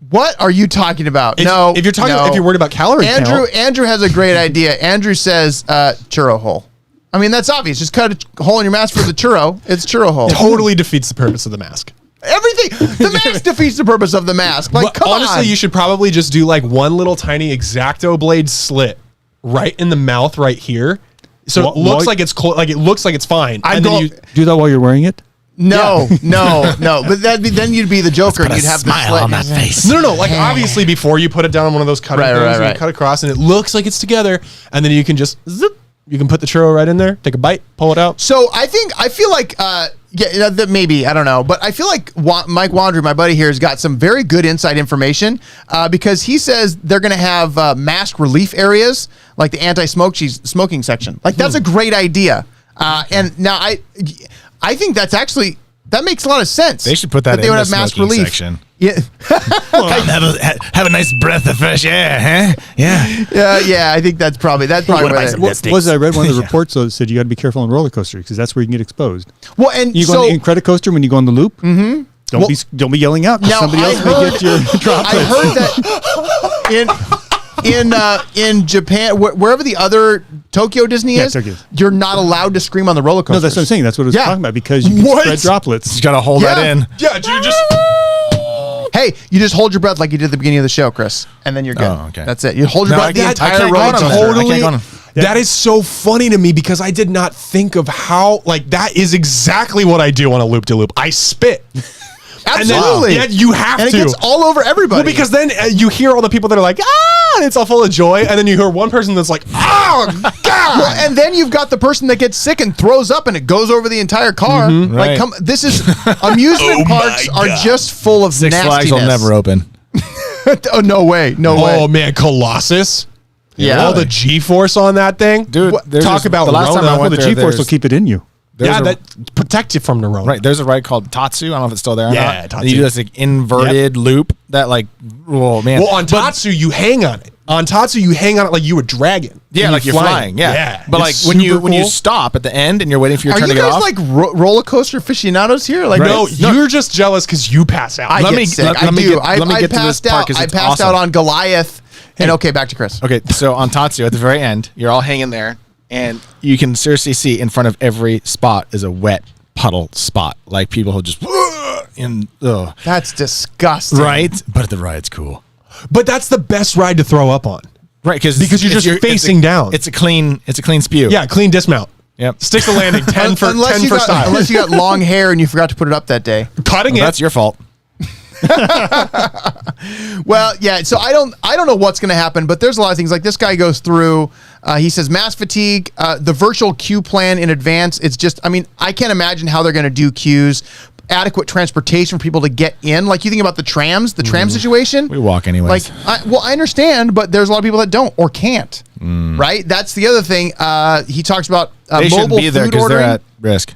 S2: What are you talking about? No.
S1: if you're talking,
S2: no.
S1: if you're worried about calorie
S2: Andrew
S1: count,
S2: Andrew has a great idea. Andrew says churro hole. I mean, that's obvious. Just cut a hole in your mask for the churro. It's churro hole.
S1: totally defeats the purpose of the mask.
S2: Everything. The mask defeats the purpose of the mask. Like,
S1: But
S2: come
S1: honestly,
S2: on.
S1: you should probably just do like one little tiny X-Acto blade slit right in the mouth, right here, so it looks like it's like it looks like it's fine.
S2: I
S1: and
S2: go-
S1: then you,
S5: Do that while you're wearing it.
S2: No. But then you'd be the Joker. And you'd have the slit in his hand.
S4: face.
S1: no, like obviously before you put it down on one of those cutting
S2: Right,
S1: things,
S2: right,
S1: you
S2: right.
S1: cut across, and it looks like it's together, and then you can just zip. You can put the churro right in there, take a bite, pull it out.
S2: So I feel like, that maybe, I don't know, but I feel like Mike Wandry, my buddy here, has got some very good inside information because he says they're going to have mask relief areas, like the anti-smoking section. Like that's a great idea. And now I think that's actually, that makes a lot of sense.
S4: They should put that
S2: they
S4: in
S2: would
S4: the
S2: have mask
S4: smoking
S2: relief.
S4: section.
S2: Yeah.
S4: Have a nice breath of fresh air, huh? Yeah.
S2: Yeah, I think that's probably
S4: What
S2: where
S4: about
S2: they-
S4: some
S5: What
S4: sticks?
S5: was it? I read one of the reports though that said you got to be careful on roller coasters because that's where you can get exposed.
S2: Well, and
S5: You go
S2: so
S5: on the credit coaster when you go on the loop. Mm-hmm. Don't be yelling out. 'Cause
S2: Now,
S5: somebody else may get your droplets.
S2: I heard that in Japan, wherever the other Tokyo Disney
S5: Yeah,
S2: is,
S5: Tokyo.
S2: you're not allowed to scream on the roller coaster.
S5: No, that's what I'm saying. That's what I was
S2: Yeah.
S5: talking about because you can
S2: What?
S5: spread droplets.
S4: You got to hold that in.
S1: Yeah, you just
S2: Hey, you just hold your breath like you did at the beginning of the show, Chris, and then you're good.
S4: Oh, okay.
S2: That's it. You hold your
S4: No,
S2: breath the
S4: I
S2: entire
S4: can't go
S2: roller
S4: on them.
S2: coaster.
S4: I can't go on them.
S1: That is so funny to me because I did not think of how like that is exactly what I do on a loop de loop. I spit.
S2: Absolutely.
S1: And then, you have
S2: and
S1: to.
S2: it gets all over everybody.
S1: Well, because then you hear all the people that are like, and it's all full of joy, and then you hear one person that's like, oh God.
S2: Well, and then you've got the person that gets sick and throws up, and it goes over the entire car. Like,
S4: Right.
S2: come. This is amusement parks are just full of
S4: Six
S2: nastiness.
S4: Flags will never open.
S2: Oh, no way, no way.
S1: Oh man, Colossus.
S2: Yeah.
S1: All the G-force on that thing.
S4: Dude, there's
S1: talk
S4: this-
S1: about
S4: the last time
S1: Rona.
S4: I
S5: Well,
S4: went
S5: the
S4: there,
S5: G-force will
S4: there's-
S5: keep it in you.
S1: Yeah,
S4: a-
S1: that protects you from Neurona.
S4: Right, there's a ride called Tatsu. I don't know if it's still there or
S1: Yeah,
S4: not.
S1: Tatsu.
S4: And you do this like inverted loop that like, oh man.
S1: Well, on Tatsu, you hang on it. On Tatsu, you hang on it like you a dragon.
S4: Yeah,
S1: And
S4: like you're flying. Yeah. But like
S1: It's
S4: when you
S1: super
S4: when you
S1: cool.
S4: stop at the end and you're waiting for your
S2: Are
S4: turn
S2: you
S4: to get
S2: guys
S4: off.
S2: like roller coaster aficionados here? Like,
S1: No, you're just jealous because you pass out.
S2: I
S4: Let
S2: get
S4: me-
S2: sick.
S4: let
S2: I
S4: me
S2: do.
S4: get- let me
S2: I
S4: get to this
S2: passed
S4: part
S2: out.
S4: 'cause
S2: I
S4: it's
S2: passed out
S4: awesome.
S2: on Goliath. And okay, back to Chris.
S4: Okay, so on Tatsu at the very end, you're all hanging there, and you can seriously see in front of every spot is a wet puddle spot, like people who just in
S2: That's disgusting.
S4: right. But the ride's cool,
S1: But that's the best ride to throw up on.
S4: right?
S1: Because you're just facing down.
S4: It's a clean spew.
S1: Yeah, clean dismount.
S4: Yep.
S1: Sticks the landing. 10 for
S2: Unless
S1: 10
S2: you
S1: for
S2: got,
S1: style.
S2: unless you got long hair and you forgot to put it up that day.
S1: Cutting
S4: Well,
S1: it.
S4: that's your fault.
S2: Well, yeah. So I don't know what's going to happen, but there's a lot of things. Like this guy goes through. He says mass fatigue, the virtual queue plan in advance. It's just, I mean, I can't imagine how they're going to do queues. Adequate transportation for people to get in. Like you think about the trams, the tram situation.
S4: We walk anyways.
S2: Like, I understand, but there's a lot of people that don't or can't. Right. That's the other thing. He talks about
S4: They shouldn't
S2: mobile
S4: be there
S2: food
S4: because they're
S2: ordering.
S4: at risk.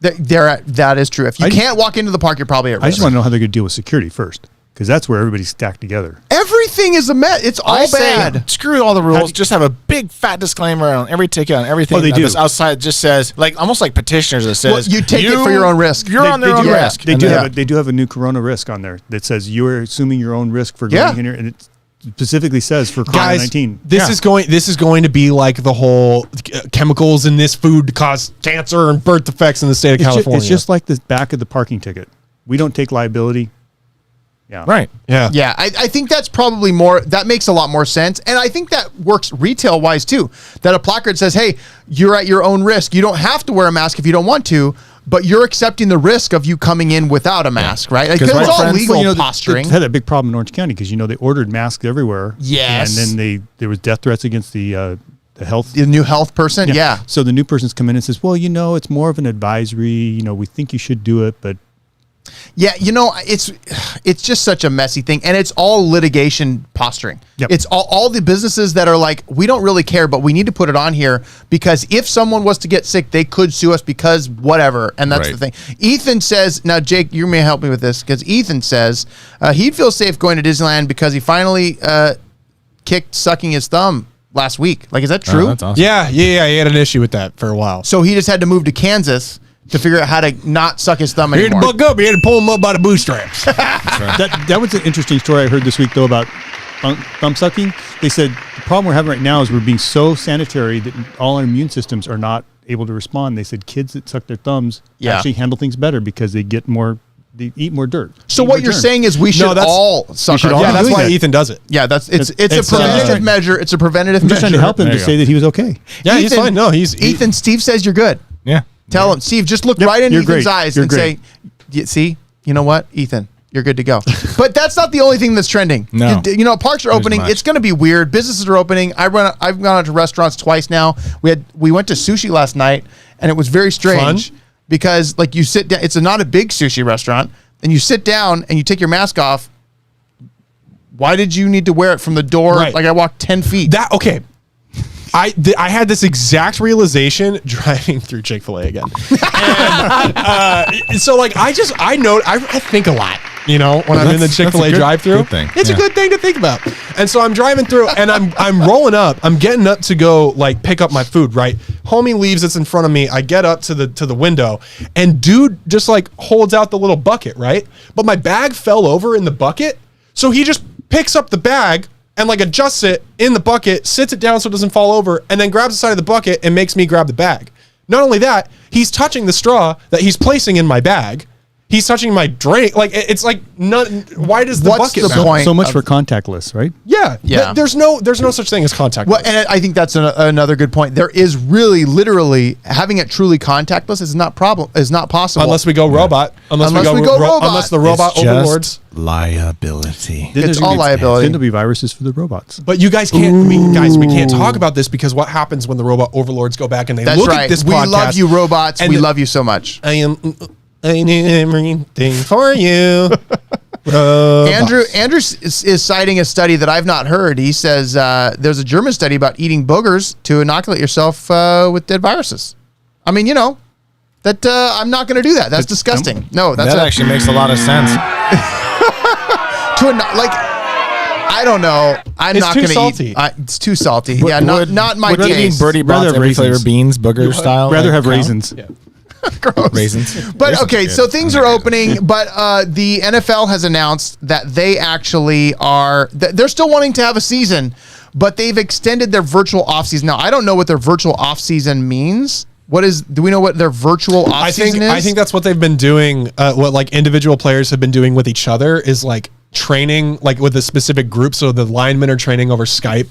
S2: That is true. If you can't walk into the park, you're probably at risk.
S5: I just want to know how they're going to deal with security first because that's where everybody's stacked together.
S2: Everything is a mess. It's all
S4: I say,
S2: bad.
S4: screw all the rules. Just have a big fat disclaimer on every ticket on everything.
S5: Oh, they
S4: that
S5: do.
S4: this outside just says like almost like petitioners that says
S2: Well, you take it for your own risk.
S4: You're on their own
S5: do,
S4: risk.
S5: They
S4: And
S5: do
S4: then-
S5: they do have a new Corona risk on there that says you're assuming your own risk for
S2: Yeah.
S5: going in here, and it specifically says for
S1: Guys,
S5: COVID-19.
S1: this is going to be like the whole chemicals in this food cause cancer and birth defects in the state of California.
S5: It's just like the back of the parking ticket. We don't take liability. Yeah.
S4: Right.
S1: Yeah.
S2: Yeah, I think that's probably that makes a lot more sense. And I think that works retail wise too. That a placard says, hey, you're at your own risk. You don't have to wear a mask if you don't want to, but you're accepting the risk of you coming in without a mask, right? Because it's all legal posturing.
S5: They had that big problem in Orange County because, they ordered masks everywhere.
S2: Yes.
S5: And then there was death threats against the health.
S2: The new health person, yeah.
S5: So the new person's come in and says, well, it's more of an advisory. We think you should do it, but.
S2: Yeah, it's just such a messy thing, and it's all litigation posturing.
S5: Yep.
S2: It's all the businesses that are like, we don't really care, but we need to put it on here because if someone was to get sick, they could sue us because whatever, and that's the thing. Ethan says, now Jake, you may help me with this, because Ethan says he'd feel safe going to Disneyland because he finally kicked sucking his thumb last week. Like, is that true?
S4: Oh, that's awesome.
S1: Yeah. He had an issue with that for a while.
S2: So he just had to move to Kansas to figure out how to not suck his thumb
S1: He had to
S2: anymore.
S1: buck up. He had to pull him up by the bootstraps.
S5: That was an interesting story I heard this week, though, about thumb sucking. They said the problem we're having right now is we're being so sanitary that all our immune systems are not able to respond. They said kids that suck their thumbs actually handle things better because they eat more dirt.
S2: So what you're saying is we should all suck our
S5: all
S2: thumbs.
S1: Yeah, that's
S5: doing
S1: why
S5: that.
S1: Ethan does it.
S2: Yeah, it's a
S5: It's,
S2: preventative measure. It's a preventative
S5: I'm just
S2: measure.
S5: trying to help him
S4: There
S5: to
S4: you
S5: say
S4: go.
S5: that he was okay.
S1: Yeah, he's fine. No,
S2: Ethan, Steve says you're good.
S4: Yeah.
S2: Tell him, Steve, just look right in
S5: you're
S2: Ethan's
S5: great.
S2: eyes
S5: You're
S2: and
S5: great.
S2: say, see, you know what, Ethan, you're good to go. But that's not the only thing that's trending.
S4: No.
S2: Parks are opening.
S4: much.
S2: It's going to be weird. Businesses are opening. I've gone out to restaurants twice now. We went to sushi last night, and it was very strange because like you sit down. It's not a big sushi restaurant, and you sit down and you take your mask off. Why did you need to wear it from the door?
S1: Right.
S2: Like I walked 10 feet.
S1: I had this exact realization driving through Chick-fil-A again. And, so like I think a lot, when I'm in the Chick-fil-A drive-thru.
S4: good thing.
S1: It's a good thing to think about. And so I'm driving through and I'm rolling up. I'm getting up to go like pick up my food, right? Homie leaves, it's in front of me. I get up to the window and dude just like holds out the little bucket, right? But my bag fell over in the bucket. So he just picks up the bag and like adjusts it in the bucket, sits it down so it doesn't fall over, and then grabs the side of the bucket and makes me grab the bag. Not only that, he's touching the straw that he's placing in my bag. He's touching my drink. Like it's like why does the
S2: What's
S1: bucket
S2: the
S1: matter?
S2: point?
S5: So much for contactless, right?
S1: Yeah.
S2: Yeah.
S1: There's no such thing as contact.
S2: Well, and I think that's another good point. There is really, literally, having it truly contactless is not possible
S1: unless we go robot. Unless we go robot. Unless the robot
S4: It's just
S1: overlords.
S4: liability.
S5: Then
S2: It's
S5: there's gonna
S2: all
S5: be-
S2: liability.
S5: Then there'll be viruses for the robots.
S1: But you guys can't. We can't talk about this because what happens when the robot overlords go back and they
S2: That's
S1: look
S2: right.
S1: at this
S2: We
S1: podcast?
S2: love you, robots.
S1: and
S2: We
S1: the-
S2: love you so much.
S1: I need everything for you.
S2: Andrew is citing a study that I've not heard. He says there's a German study about eating boogers to inoculate yourself with dead viruses. I mean, that I'm not going to do that. That's disgusting. No, that's
S4: That actually makes a lot of sense.
S2: I don't know. I'm
S1: It's
S2: not
S1: too
S2: going to
S1: salty.
S2: eat. It's too salty. Yeah, not my
S4: Would eating
S2: taste.
S4: Birdie
S5: Rather
S4: Bots
S5: have
S4: every
S5: raisins.
S4: flavor beans, booger style?
S5: Rather
S4: like,
S5: have
S4: count?
S5: raisins.
S2: Gross.
S4: Raisins.
S2: But
S4: Raisins
S2: okay,
S4: are
S2: so
S4: good.
S2: things are opening, but the NFL has announced that they actually they're still wanting to have a season, but they've extended their virtual offseason. Now, I don't know what their virtual offseason means. Do we know what their virtual offseason is?
S1: I think that's what they've been doing. What like individual players have been doing with each other is like training like with a specific group. So the linemen are training over Skype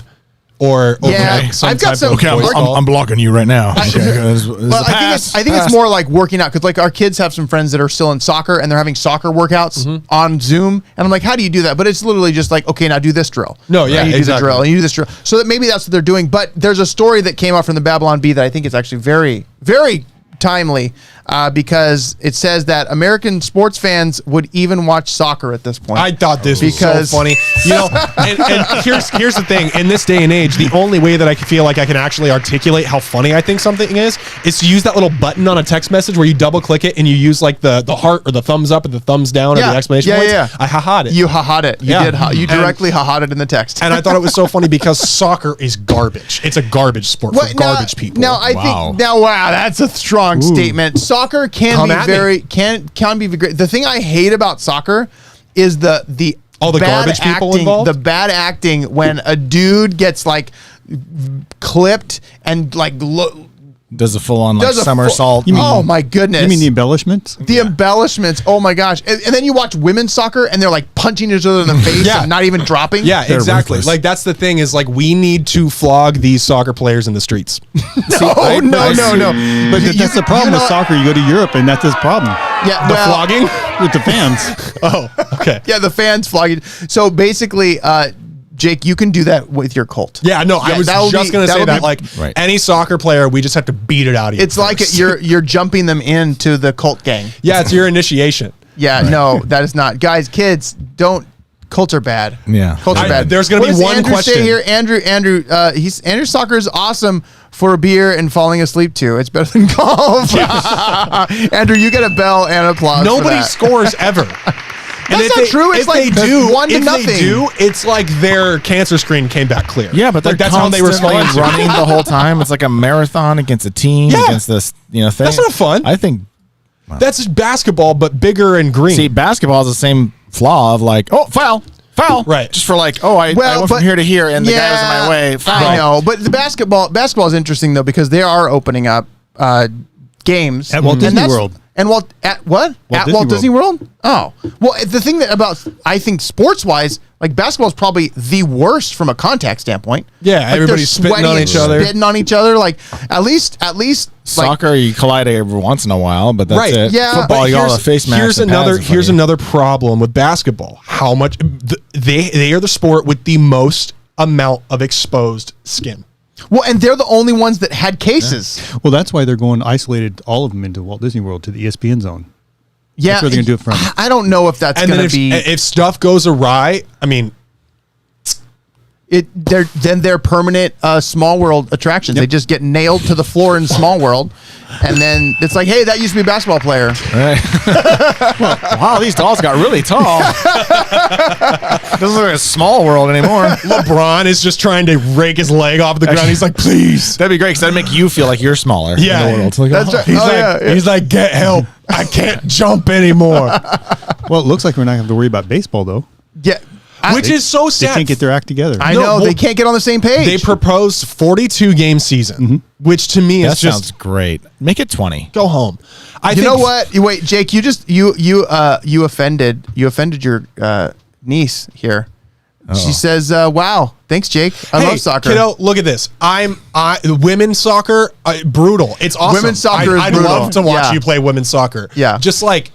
S1: or over like some
S2: I've got
S1: type
S2: some-
S1: of
S4: Okay,
S1: voice call.
S4: I'm blocking you right now. Okay,
S2: Well, I think it's more like working out because like our kids have some friends that are still in soccer and they're having soccer workouts on Zoom, and I'm like, how do you do that? But it's literally just like, okay, now do this drill.
S1: No, yeah,
S2: and you do the
S1: exactly.
S2: drill, and you do this drill. So that maybe that's what they're doing. But there's a story that came out from the Babylon Bee that I think is actually very, very timely because it says that American sports fans would even watch soccer at this point.
S1: I thought this was
S2: Because-
S1: so funny. And here's the thing. In this day and age, the only way that I can feel like I can actually articulate how funny I think something is to use that little button on a text message where you double click it and you use like the heart or the thumbs up or the thumbs down or the exclamation points.
S2: Yeah.
S1: I ha-ha'd it.
S2: You ha-ha'd it. You
S1: Yeah.
S2: did. You directly ha-ha'd it in the text.
S1: And I thought it was so funny because soccer is garbage. It's a garbage sport for garbage people.
S2: Now I think that's a strong statement. Soccer can
S1: Come
S2: be
S1: at me.
S2: very can be great. The thing I hate about soccer is the
S1: All the
S2: bad
S1: garbage people
S2: acting,
S1: involved?
S2: The bad acting when a dude gets like clipped and like
S4: Does a full on like
S2: Does a
S4: somersault.
S2: Oh my goodness!
S5: You mean the embellishments?
S2: The embellishments. Oh my gosh! And then you watch women's soccer, and they're like punching each other in the face
S1: Yeah.
S2: and not even dropping.
S1: Yeah,
S4: They're
S1: exactly.
S4: ruthless.
S1: Like that's the thing is like we need to flog these soccer players in the streets.
S2: No.
S5: But that's the problem with soccer. You go to Europe, and that's his problem
S2: Yeah,
S1: The
S2: well,
S1: flogging?
S5: with the fans.
S1: Oh, okay.
S2: Yeah, the fans flogging. So basically, Jake, you can do that with your cult.
S1: Yeah, no, I was
S2: that'll
S1: just
S2: be-
S1: going to say
S2: that'll
S1: that.
S2: be-
S1: Like
S4: Right.
S1: any soccer player, we just have to beat it out of you.
S2: It's like
S1: first.
S2: you're jumping them into the cult gang.
S1: Yeah, it's your initiation.
S2: Yeah, no, that is not. Guys, kids, don't. Cults are bad.
S4: Yeah.
S2: Cults are bad.
S1: There's gonna
S2: What
S1: be
S2: does
S1: one
S2: Andrew
S1: question.
S2: Say here, Andrew, Andrew soccer is awesome for a beer and falling asleep too. It's better than golf. Andrew, you get a bell and applause.
S1: Nobody
S2: for that.
S1: scores ever.
S2: That's not true. It's
S1: if
S2: like
S1: they do,
S2: 1 to
S1: if
S2: nothing.
S1: they do, it's like their cancer screen came back clear.
S4: Yeah, but
S1: like
S4: they're
S1: that's how they
S4: constantly
S1: respond. to it.
S4: running the whole time. It's like a marathon against a team
S1: Yeah.
S4: against this thing.
S1: That's not fun.
S4: I think.
S1: That's just basketball, but bigger and green.
S4: See, basketball is the same flaw of like, oh, foul.
S1: Right.
S4: Just for like, oh, I went from here to here and the guy was in my way. Foul.
S2: I know, but the basketball is interesting though because they are opening up games
S5: At Walt
S2: And
S5: Disney
S2: that's-
S5: World.
S2: And at what? At
S5: Disney
S2: Walt Disney World? Oh, well, the thing that about I think sports wise, like basketball is probably the worst from a contact standpoint.
S1: Yeah,
S2: like
S1: everybody's
S2: they're
S1: spitting
S2: sweaty
S1: on
S2: and
S1: each other.
S2: spitting on each other. Like at least like,
S4: Soccer, you collide every once in a while, but that's
S1: Right.
S4: it.
S2: Yeah.
S4: Football,
S1: But
S4: you all have face masks.
S1: here's
S4: and
S1: another
S4: pads in
S1: here's
S4: front of
S1: another problem with basketball. How much they are the sport with the most amount of exposed skin.
S2: Well, and they're the only ones that had cases.
S5: Well, that's why they're going isolated all of them into Walt Disney World to the ESPN zone.
S2: Yeah,
S5: That's where they're gonna do it from.
S2: I don't know if that's
S1: And
S2: going
S1: then
S2: to be
S1: if stuff goes awry, I mean,
S2: they're permanent Small World attractions. They just get nailed to the floor in Small World, and then it's like, hey, that used to be a basketball player.
S4: Right. Wow, these dolls got really tall. Doesn't look like a small world anymore.
S1: LeBron is just trying to rake his leg off the ground. He's like, please.
S4: That'd be great because that'd make you feel like you're smaller
S1: Yeah.
S4: in the world. It's like,
S2: That's
S4: oh.
S2: right.
S1: He's
S2: Oh,
S1: like,
S2: yeah.
S1: he's like, get help. I can't jump anymore.
S5: Well, it looks like we're not going to have to worry about baseball, though.
S2: Yeah,
S1: Which is so
S5: They
S1: sad.
S5: can't get their act together.
S2: I
S1: No,
S2: know
S1: well,
S2: they can't get on the same page.
S1: They proposed 42 game season, which to me
S4: That
S1: is just
S4: sounds great. Make it 20.
S1: go home.
S2: you know what? Wait, Jake, you offended your niece here. She says, "Wow, thanks, Jake. I love soccer."
S1: Kiddo, look at this. Women's soccer, brutal. It's awesome.
S2: Women's soccer is
S1: I'd
S2: brutal.
S1: love to watch
S2: Yeah.
S1: you play women's soccer.
S2: Yeah.
S1: Just like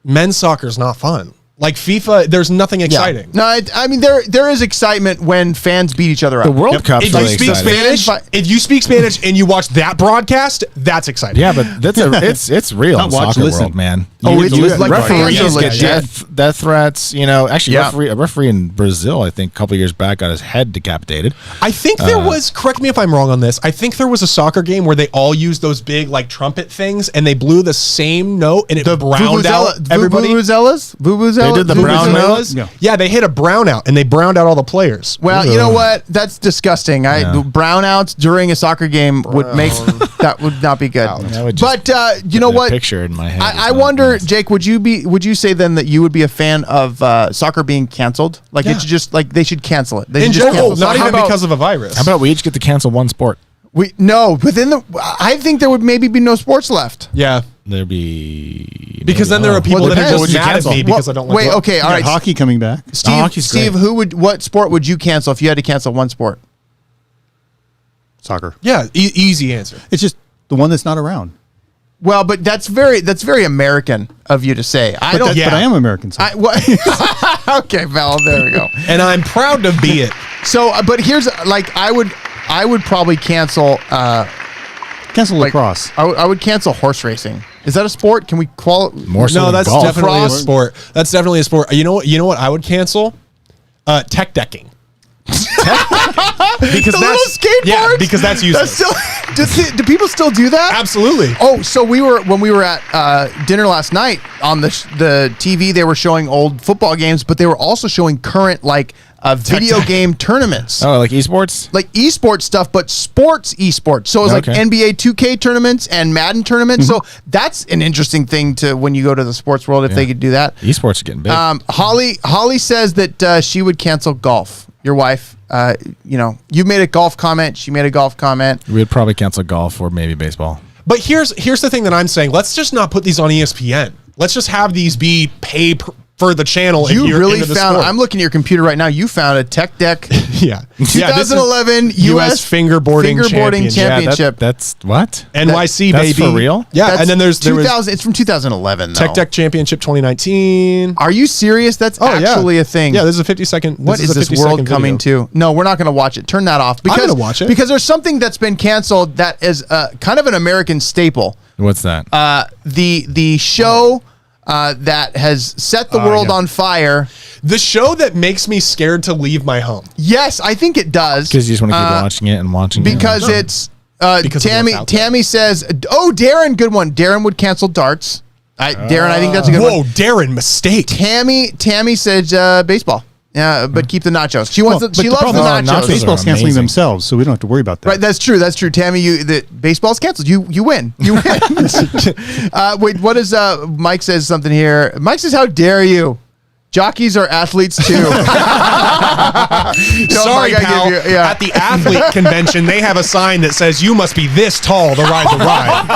S1: men's soccer is not fun. Like FIFA, there's nothing exciting.
S2: No, I mean there is excitement when fans beat each other up.
S4: The World Cup's
S1: If you
S4: really
S1: speak
S4: exciting.
S1: Spanish, and you watch that broadcast, that's exciting.
S4: Yeah, but it's real
S5: Not
S4: in
S5: watch,
S4: soccer
S5: listen.
S4: world, man.
S2: Oh, it's like
S4: referees
S2: fans are
S4: get
S2: legit.
S4: death threats. You know, actually,
S2: Yeah.
S4: a referee in Brazil, I think, a couple of years back, got his head decapitated.
S1: I think there was, correct me if I'm wrong on this, I think there was a soccer game where they all used those big like trumpet things and they blew the same note and it browned out everybody.
S2: Vuvuzelas?
S4: They did the brown
S2: Vuvuzelas?
S4: note?
S1: Yeah, they hit a brownout and they browned out all the players.
S2: Well, you know what? That's disgusting. Brownouts during a soccer game would make that would not be good.
S4: That would just
S2: But you know
S4: put a
S2: what?
S4: picture in my head.
S2: I
S4: It's not
S2: wonder,
S4: nice.
S2: Jake, would you say then that you would be a fan of soccer being canceled? Like it should just like they should cancel it. They
S1: In
S2: should just
S1: general,
S2: cancel
S1: not
S2: soccer.
S1: even because of a virus.
S4: How about we each get to cancel one sport?
S2: I think there would maybe be no sports left.
S1: Yeah.
S4: There'd be
S1: Because then there are people
S2: Well,
S1: that are
S2: depends.
S1: just
S2: Would you
S1: mad at
S4: cancel?
S1: me because I don't like
S2: Wait,
S1: rugby.
S2: okay, all
S5: Got
S2: right.
S5: hockey coming back.
S4: hockey's
S2: Steve,
S4: great.
S2: what sport would you cancel if you had to cancel one sport?
S5: Soccer.
S1: Yeah, easy answer.
S5: It's just the one that's not around.
S2: Well, but that's very American of you to say. I don't.
S1: Yeah.
S5: But I am American. So.
S2: What? Okay, Val. There we go.
S1: And I'm proud to be it.
S2: So, but here's like I would probably cancel.
S5: Cancel lacrosse.
S2: I would cancel horse racing. Is that a sport? Can we qualify?
S4: More so
S1: No,
S4: than
S1: that's
S4: golf.
S1: definitely a
S2: Lacrosse?
S1: sport. That's definitely a sport. You know what I would cancel? Tech decking. Because
S2: The little skateboards?
S1: Yeah, because that's useless.
S2: That's still, do people still do that?
S1: Absolutely.
S2: Oh, so when we were at dinner last night on the TV, they were showing old football games, but they were also showing current like video game tournaments.
S4: Oh, like esports?
S2: Like esports stuff, but sports esports. So it was
S4: Okay.
S2: like NBA 2K tournaments and Madden tournaments. So that's an interesting thing to when you go to the sports world if they could do that.
S4: Esports are getting big.
S2: Holly says that she would cancel golf. your wife, you made a golf comment. She made a golf comment.
S4: We'd probably cancel golf or maybe baseball.
S1: But here's the thing that I'm saying. Let's just not put these on ESPN. Let's just have these be pay for the channel.
S2: You really found. I'm looking at your computer right now. You found a Tech Deck.
S1: Yeah.
S2: 2011
S1: U.S. fingerboarding
S2: championship.
S4: Yeah, that's what?
S1: NYC,
S4: that's
S1: baby.
S4: for real?
S1: Yeah.
S2: That's
S1: And then there was
S2: it's from 2011. Though.
S1: Tech Deck Championship 2019.
S2: Are you serious? That's actually a thing.
S1: Yeah, this is a 50-second.
S2: What is this world coming to? No, we're not going to watch it. Turn that off.
S1: I'm gonna watch it.
S2: Because there's something that's been canceled that is kind of an American staple.
S4: What's that?
S2: The show that has set the world on fire.
S1: The show that makes me scared to leave my home.
S2: Yes, I think it does.
S4: Because you just want to keep watching it and watching it.
S2: Because it's
S1: Because of
S2: Tammy.
S1: what's out there.
S2: Tammy says, "Oh, Darren, good one. Darren would cancel darts." Darren, I think that's a good one.
S1: Whoa, Darren, mistake.
S2: Tammy says baseball. Yeah, but keep the nachos. She wants. She loves the nachos.
S4: nachos are
S5: Baseball's canceling
S4: amazing.
S5: themselves, so we don't have to worry about that.
S2: Right, that's true. That's true. Tammy, the baseball's canceled. You win. You win. Wait, what is Mike says something here. Mike says, "How dare you? Jockeys are athletes too."
S1: Sorry, pal. At the athlete convention, they have a sign that says, "You must be this tall to ride the ride."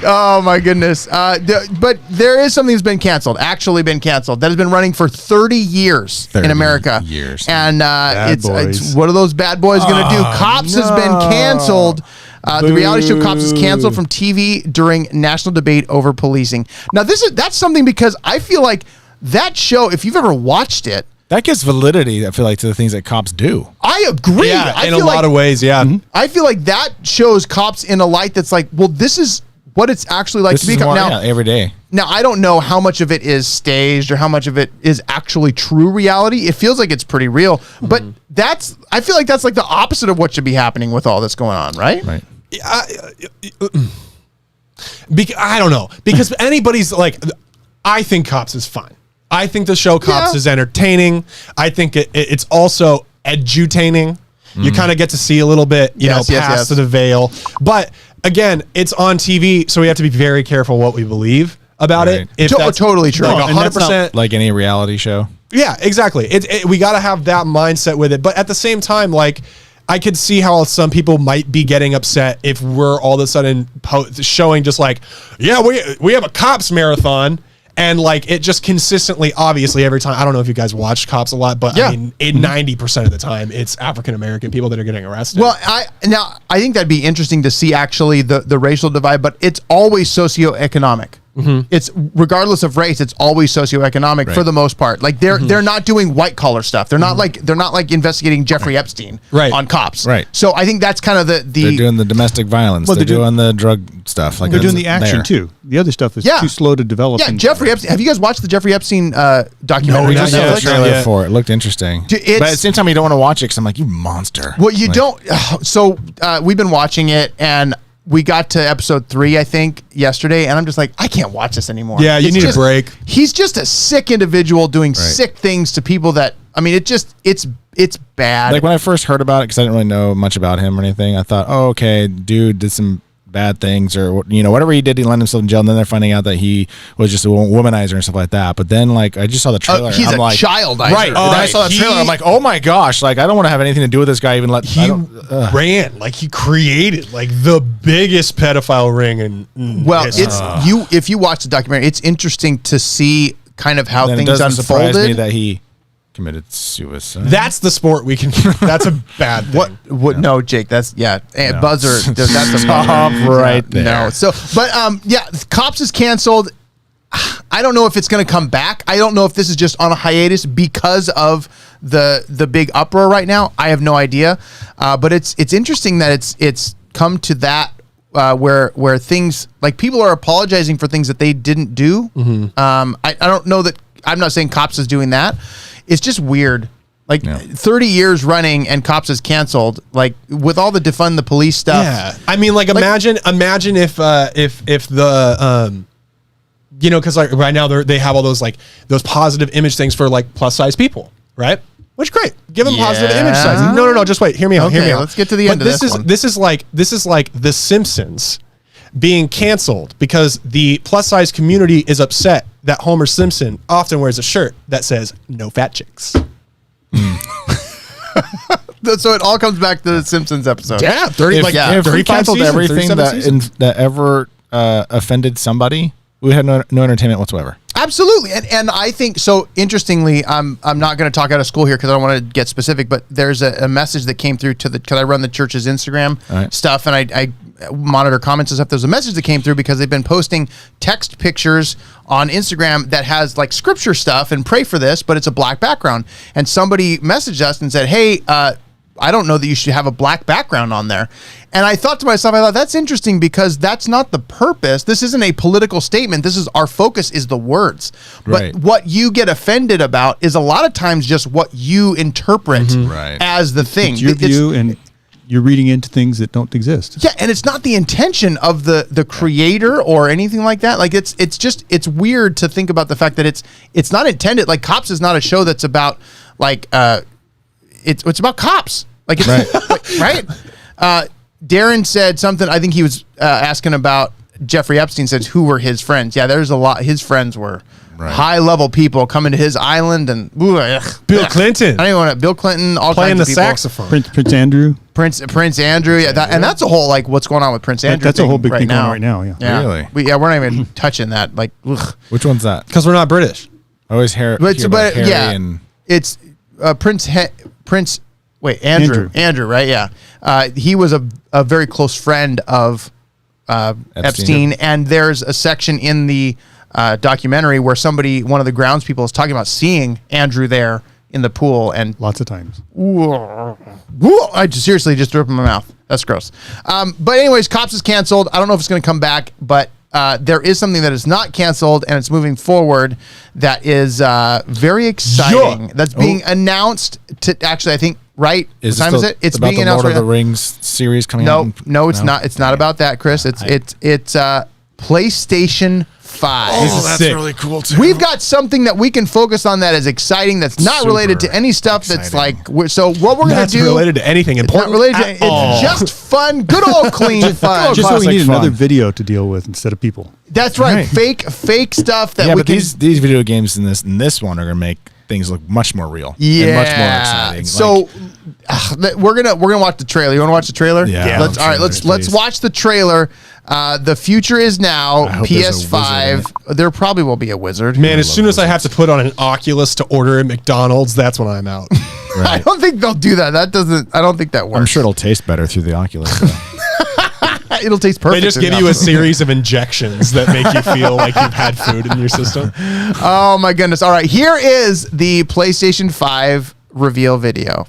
S2: Oh my goodness! But there is something that's been canceled. Actually, been canceled. That has been running for 30 years
S4: 30
S2: in America.
S4: years.
S2: And it's
S5: boys.
S2: what are those bad boys going to do? Cops has been canceled. The reality show Cops is canceled from TV during national debate over policing. Now, that's something because I feel like that show, if you've ever watched it,
S4: That gives validity, I feel like, to the things that cops do.
S2: I agree.
S1: Yeah, in a lot of ways, yeah.
S2: I feel like that shows cops in a light that's like, well, this is what it's actually like
S4: This
S2: to be
S4: is
S2: a cop.
S4: more,
S2: Now,
S4: every day.
S2: Now, I don't know how much of it is staged or how much of it is actually true reality. It feels like it's pretty real, but I feel like that's like the opposite of what should be happening with all this going on, right?
S4: Right.
S1: I don't know, because anybody's like, I think Cops is fine. I think the show Cops is entertaining. I think it's also edutaining. You kind of get to see a little bit, past the veil. But again, it's on TV, so we have to be very careful what we believe about it. If that's
S2: totally true.
S1: Like
S5: And that's
S1: 100%.
S4: Like any reality show.
S1: Yeah, exactly. We got to have that mindset with it. But at the same time, like, I could see how some people might be getting upset if we're all of a sudden showing just like, yeah, we have a Cops marathon. And like it just consistently, obviously, every time. I don't know if you guys watch Cops a lot, but I mean, 90% of the time, it's African American people that are getting arrested.
S2: Well, I think that'd be interesting to see actually the racial divide, but it's always socioeconomic. It's regardless of race, it's always socioeconomic for the most part. Like they're not doing white collar stuff. They're not like investigating Jeffrey Epstein on Cops.
S4: Right.
S2: So I think that's kind of the
S4: They're doing the domestic violence.
S5: Well,
S4: they're doing the drug stuff. Like
S5: They're doing the action too. The other stuff is too slow to develop.
S2: Yeah, Jeffrey Epstein. Have you guys watched the Jeffrey Epstein documentary?
S4: We
S2: on
S4: just saw the
S2: Netflix?
S4: trailer for it. It looked interesting.
S2: Dude,
S4: But at the same time, you don't want to watch it because I'm like, you monster.
S2: Well, you don't. So we've been watching it, and we got to episode 3, I think, yesterday, and I'm just like, I can't watch this anymore.
S1: Yeah, you need a break.
S2: He's just a sick individual doing sick things to people that, I mean, it's bad.
S4: Like when I first heard about it, because I didn't really know much about him or anything, I thought, oh, okay, dude did some bad things or whatever he did, he landed himself in jail, and then they're finding out that he was just a womanizer and stuff like that. But then like I just saw the trailer.
S2: He's
S4: I'm
S2: a
S4: like,
S2: childizer.
S4: right? And I saw the trailer. I'm like, oh my gosh! Like I don't want to have anything to do with this guy. Even
S1: he ran, like he created like the biggest pedophile ring in history.
S2: It's if you watch the documentary, it's interesting to see kind of how things
S4: doesn't surprise me
S2: unfolded.
S4: that he committed suicide.
S1: That's the sport we can. That's a bad thing.
S2: What? No, Jake. That's buzzer. That's a
S4: Stop
S2: buzzer.
S4: right there.
S2: No. So, but Cops is canceled. I don't know if it's going to come back. I don't know if this is just on a hiatus because of the big uproar right now. I have no idea. But it's interesting that it's come to that where things like people are apologizing for things that they didn't do. I don't know that. I'm not saying Cops is doing that. It's just weird. Like 30 years running and Cops is canceled. Like with all the defund the police stuff.
S1: Yeah, I mean, like imagine if the because like right now they have all those like those positive image things for like plus size people, right? Which great, give them positive image size. No, just wait. Hear me out.
S2: Okay,
S1: hear me out.
S2: let's get to the end of this one.
S1: This is like The Simpsons being canceled because the plus size community is upset that Homer Simpson often wears a shirt that says "No fat chicks."
S2: So it all comes back to the Simpsons episode.
S1: Yeah, 30
S4: If,
S1: like
S4: if we
S1: 35
S4: canceled
S1: seasons,
S4: everything
S1: 37 seasons.
S4: that ever offended somebody, we had no entertainment whatsoever.
S2: Absolutely, and I think so. Interestingly, I'm not going to talk out of school here because I don't want to get specific, but there's a message that came through to the because I run the church's Instagram stuff and I monitor comments and stuff. There's a message that came through because they've been posting text pictures on Instagram that has like scripture stuff and pray for this, but it's a black background. And somebody messaged us and said, "Hey, I don't know that you should have a black background on there." And I thought to myself, that's interesting because that's not the purpose. This isn't a political statement. This is our focus is the words.
S4: Right.
S2: But what you get offended about is a lot of times just what you interpret
S4: Right.
S2: as the thing.
S5: It's your view, and you're reading into things that don't exist.
S2: Yeah, and it's not the intention of the creator or anything like that. Like it's weird to think about the fact that it's not intended. Like Cops is not a show that's about like it's about cops. Like it's right. Darren said something. I think he was asking about Jeffrey Epstein. Says who were his friends? Yeah, there's a lot. His friends were high level people coming to his island and
S1: Bill Clinton.
S2: I don't even want to. Bill Clinton, all
S1: playing
S2: kinds
S1: the
S2: of people.
S1: saxophone.
S5: Prince Andrew.
S2: Prince Andrew. Yeah, and that's a whole like what's going on with Prince Andrew.
S5: That's a whole big
S2: right
S5: thing going
S2: now.
S5: on right now. Yeah.
S4: Really?
S2: We're not even touching that. Like, ugh.
S4: Which one's that?
S1: Because we're not British.
S4: I always hear
S2: But
S4: about Harry
S2: yeah,
S4: and
S2: it's Andrew, right? Yeah, he was a very close friend of Epstein, and there's a section in the documentary where one of the grounds people is talking about seeing Andrew there in the pool, and
S5: Lots of times.
S2: I just seriously just threw up in my mouth. That's gross. But anyways, Cops is canceled. I don't know if it's going to come back, but there is something that is not canceled and it's moving forward that is very exciting.
S1: Yeah.
S2: That's being announced to actually, I think, right?
S4: is
S2: what time is it?
S4: It's about
S2: being
S4: the
S2: announced
S4: Lord
S2: right
S4: of the
S2: now.
S4: Rings series coming out.
S2: No, it's not. It's not about that, Chris. It's PlayStation 5.
S1: This is sick.
S4: cool too.
S2: We've got something that we can focus on that is exciting. That's not
S4: Super
S2: related to any stuff that's
S4: exciting.
S2: like. So what we're going to
S1: That's
S2: do?
S1: related to anything
S2: It's not
S1: important.
S2: related to.
S1: at all.
S2: It's just fun, good old clean fun.
S5: Just so we
S4: classic
S5: need another
S4: fun.
S5: video to deal with instead of people.
S2: That's right.
S4: Right.
S2: Fake stuff that
S4: Yeah,
S2: we
S4: but
S2: can.
S4: these video games in this one are gonna make things look much more real.
S2: Yeah,
S4: and much more exciting.
S2: So we're gonna watch the trailer. You want to watch the trailer?
S4: Yeah,
S2: Let's
S4: I'm
S2: all right.
S4: sure,
S2: Let's
S4: please.
S2: watch the trailer. The future is now.
S4: I hope there's a
S2: PS5.
S4: wizard
S2: There probably will be a wizard.
S1: Man, as soon as I have to put on an Oculus to order at McDonald's, that's when I'm out.
S2: I don't think they'll do that. That doesn't. I don't think that works.
S4: I'm sure it'll taste better through the Oculus. though.
S2: it'll taste perfect.
S1: They just give you a series of injections that make you feel like you've had food in your system.
S2: Oh my goodness! All right, here is the PlayStation 5 reveal video.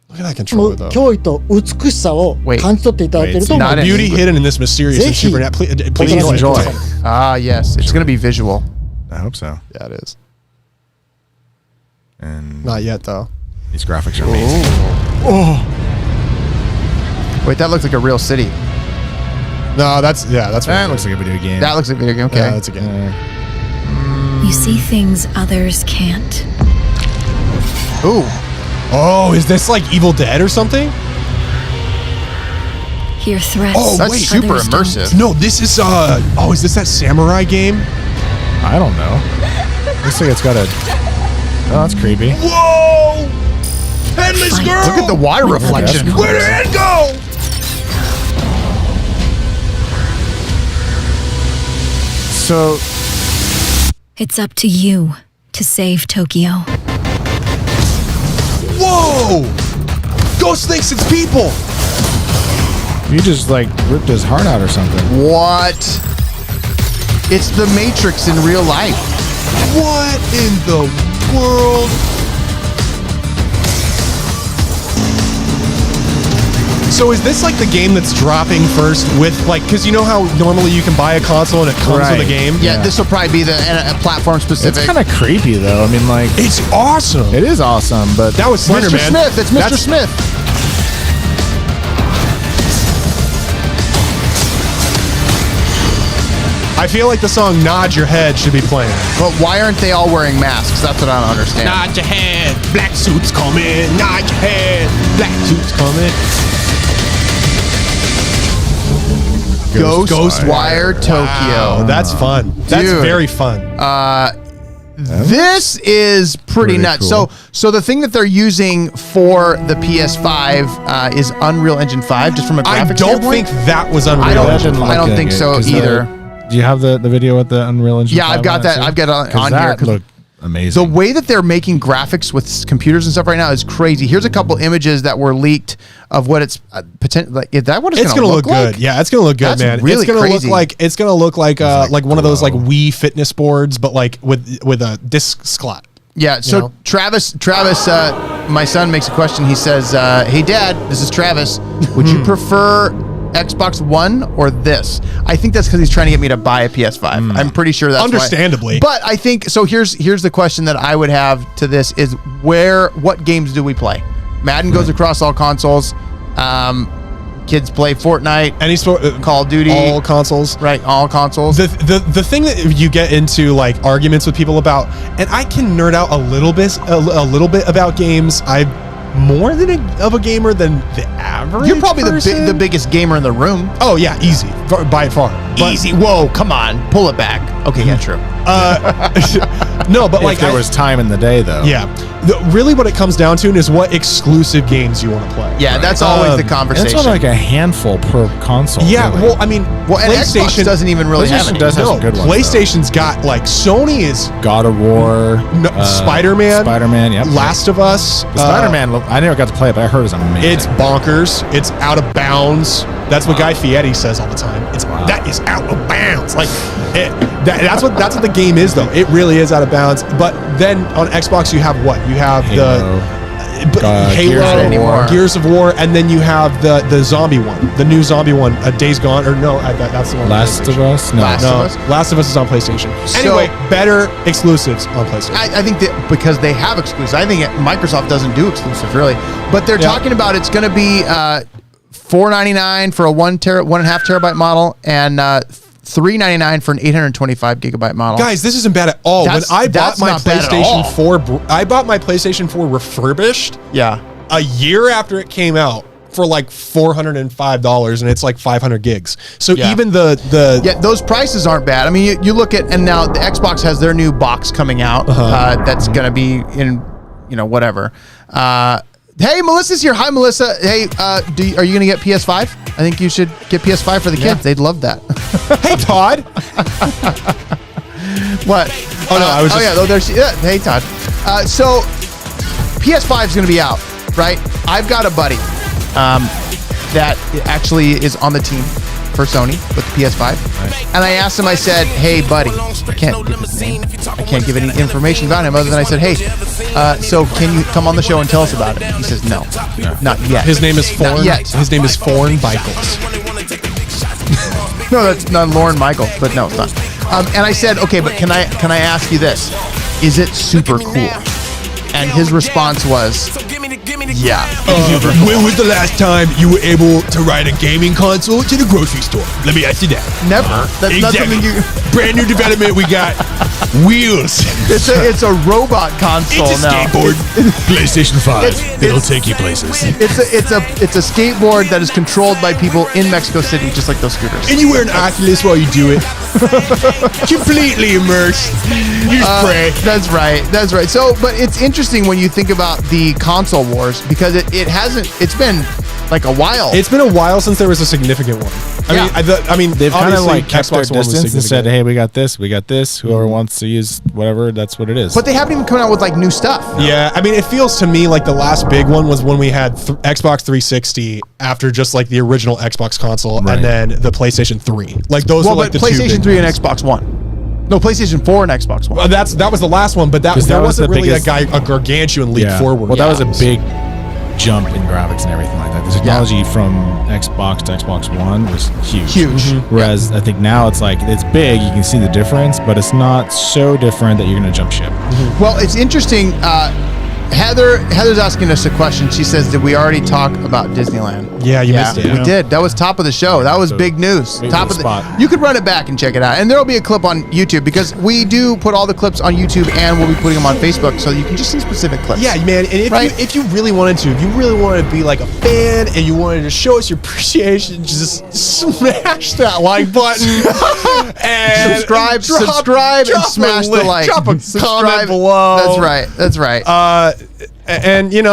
S1: Look at that controller, though.
S6: 驚異と美しさを
S2: Wait.
S6: 感じ取っていただけると
S2: Wait,
S6: 思
S2: not
S6: います
S2: it.
S1: Beauty hidden in this mysterious and
S6: Zehi.
S1: supernatural.
S2: Please
S1: Please
S2: enjoy.
S1: enjoy.
S2: Ah, yes, it's gonna be visual.
S4: I hope so.
S1: Yeah, it is.
S4: And
S1: Not yet, though.
S4: these graphics are amazing.
S2: Wait, that looks like a real city.
S1: No, that's
S4: That looks like a video game.
S2: That looks like a video game. Okay.
S1: Yeah, that's a game.
S7: You see things others can't.
S2: Ooh.
S1: Oh, is this like Evil Dead or something?
S7: Hear threats.
S1: Oh,
S2: That's
S1: wait.
S2: super
S7: others don't.
S2: immersive.
S1: No, this is is this that samurai game?
S4: I don't know. Looks like it's got a. Oh, that's creepy.
S1: Whoa! Headless
S7: Fight.
S1: girl!
S2: Look at the water reflection.
S4: that's
S1: Where did it go?
S4: So
S7: It's up to you to save Tokyo.
S1: Whoa! Ghost thinks it's people.
S4: you just like ripped his heart out or something.
S2: What? It's the Matrix in real life.
S1: What in the world? So is this like the game that's dropping first with like, because you know how normally you can buy a console and it comes with a game?
S2: Yeah, this will probably be the platform specific.
S4: It's kind of creepy though. I mean, like
S1: It's awesome.
S4: it is awesome, but
S1: That was Slender
S2: Mr.
S1: Man.
S2: Smith. It's Mr.
S1: That's-
S2: Smith.
S1: I feel like the song Nod Your Head should be playing.
S2: But why aren't they all wearing masks? That's what I don't understand.
S1: Nod your head, black suits coming. Nod your head, black suits coming.
S2: Ghostwire Tokyo.
S1: Wow, that's fun. That's
S2: Dude.
S1: very fun.
S2: This is pretty nuts.
S4: cool.
S2: So the thing that they're using for the PS5 is Unreal Engine 5, just from a graphics
S1: I don't
S2: standpoint.
S1: think that was Unreal
S2: I don't-
S1: Engine.
S2: I don't think so either.
S4: Do you have the video with the Unreal Engine?
S2: Yeah, I've
S4: 5
S2: got
S4: on
S2: that.
S4: too?
S2: I've got it
S4: 'Cause
S2: on here,
S4: that
S2: 'cause
S4: looked amazing.
S2: The way that they're making graphics with computers and stuff right now is crazy. Here's a couple images that were leaked of what it's potential. Like, is that what it's
S1: It's gonna look
S2: like?
S1: good. Yeah, it's gonna look good,
S2: That's
S1: man.
S2: really
S1: it's gonna
S2: crazy.
S1: look like one of those like
S4: glow.
S1: Wii fitness boards, but like with a disc slot.
S2: Yeah. So
S1: You know?
S2: Travis, my son makes a question. He says, "Hey, Dad, this is Travis. Would you prefer Xbox One or this?" I think that's because he's trying to get me to buy a PS5. I'm pretty sure that's why.
S1: Understandably.
S2: But I think so. Here's the question that I would have to this: is what games do we play? Madden goes across all consoles. Kids play Fortnite,
S1: Any sort
S2: Call of Duty,
S1: all consoles.
S2: right? All consoles.
S1: The thing that you get into like arguments with people about, and I can nerd out a little bit about games. I'm more than of a gamer than the average.
S2: You're probably
S1: person.
S2: the biggest gamer in the room.
S1: Oh yeah, easy by far. But,
S2: Easy. Whoa, come on, pull it back. Okay, yeah, true.
S1: no, but
S4: if
S1: like
S4: there was time in the day, though.
S1: yeah. Really, what it comes down to is what exclusive games you want to play.
S2: Yeah, that's always the
S4: And
S2: conversation.
S4: it's only like a handful per console.
S1: Yeah,
S4: really.
S1: well, I mean,
S2: well, and Xbox
S1: PlayStation
S2: doesn't even really have
S4: PlayStation
S2: any.
S4: does have some good ones, though.
S1: PlayStation's got like Sony is
S4: God of War,
S1: Spider-Man,
S4: yep.
S1: Last of Us,
S4: The Spider-Man. I never got to play it, but I heard it was amazing.
S1: It's bonkers. It's out of bounds. That's what Guy Fieri says all the time. That is out of bounds. Like that's what the game is, though. It really is out of bounds. But then on Xbox, you have what? You have
S4: Halo.
S1: Halo, Gears of War, and then you have the zombie one, the new zombie one, Days Gone, or no, that's the one. on
S4: Last of
S1: PlayStation.
S4: Us. No.
S2: Last of Us?
S1: Last of Us is on PlayStation.
S2: So-
S1: Anyway, better exclusives on PlayStation.
S2: I think that because they have exclusives. I think Microsoft doesn't do exclusives really, but they're
S1: Yeah.
S2: talking about it's going to be $499 for a 1.5 terabyte model and $399 for an 825 gigabyte model.
S1: Guys, this isn't bad at all. When
S2: That's-
S1: I bought
S2: that's
S1: my
S2: not bad at all.
S1: PlayStation 4, I bought my PlayStation 4 refurbished
S2: Yeah.
S1: a year after it came out for like $405, and it's like 500 gigs. So
S2: Yeah.
S1: even the
S2: Yeah, those prices aren't bad. I mean, you look at, and now the Xbox has their new box coming out that's going to be in, whatever. Hey, Melissa's here. Hi, Melissa. Hey, are you going to get PS5? I think you should get PS5 for the kids. They'd love that.
S1: hey Todd,
S2: What?
S1: Oh, no, I was just-
S2: yeah, there's. Yeah, hey, Todd. So, PS5 is going to be out, right? I've got a buddy that actually is on the team for Sony with the PS5, and I asked him. I said, "Hey, buddy, I can't give his name. I can't give any information about him other than I said, hey, so can you come on the show and tell us about it?" He says, "No, not yet."
S1: his name is
S2: Not
S1: Forn.
S2: yet.
S1: His name is Forn Bichels.
S2: No, that's not Lauren Michael, but no, it's not. And I said, okay, but can I ask you this? Is it super cool? And his response was, yeah.
S1: When was the last time you were able to ride a gaming console to the grocery store? Let me ask you that.
S2: Never. That's not something you.
S1: Brand new development. We got wheels.
S2: It's a robot console
S1: It's a
S2: now.
S1: skateboard.
S4: PlayStation 5.
S2: It's-
S4: It'll take you places.
S2: It's a skateboard that is controlled by people in Mexico City, just like those scooters.
S1: And you wear an Oculus while you do it. Completely immersed. You just pray.
S2: That's right. That's right. So, but it's interesting when you think about the console wars because it's been like a while.
S1: It's been a while since there was a significant one. I mean,
S4: They've kind of
S1: obviously
S4: like kept their
S1: Xbox One was
S4: distance and said,
S1: significant.
S4: "Hey, we got this. We got this. Whoever wants to use whatever, that's what it is."
S2: but they haven't even come out with like new stuff.
S1: Yeah, I mean, it feels to me like the last big one was when we had Xbox 360 after just like the original Xbox console,
S4: Right.
S1: and then the PlayStation 3. Like those
S2: Well,
S1: were like
S2: but
S1: the two
S2: PlayStation
S1: big
S2: 3
S1: ones.
S2: and Xbox One. No, PlayStation 4 and Xbox One.
S1: Well, that was the last one, but that
S4: 'Cause that was
S1: wasn't
S4: the
S1: really
S4: biggest-
S1: a gargantuan leap
S4: yeah.
S1: forward.
S4: Well, that was a big jump in graphics and everything like that. The technology from Xbox to Xbox One was huge.
S2: Huge.
S4: Whereas I think now it's like it's big. You can see the difference, but it's not so different that you're going to jump ship.
S2: Well, it's interesting. Heather's asking us a question. She says, "Did we already talk about Disneyland?"
S1: Yeah, you missed it.
S2: We did. That was top of the show. That was big news. Top of the
S4: spot.
S2: You could run it back and check it out, and there'll be a clip on YouTube because we do put all the clips on YouTube, and we'll be putting them on Facebook, so you can just see specific clips.
S1: Yeah, man. And if you really wanted to, if you really wanted to be like a fan and you wanted to show us your appreciation, just smash that like button and
S2: subscribe, and smash the like.
S1: Drop a comment below.
S2: That's right.
S1: And
S2: it.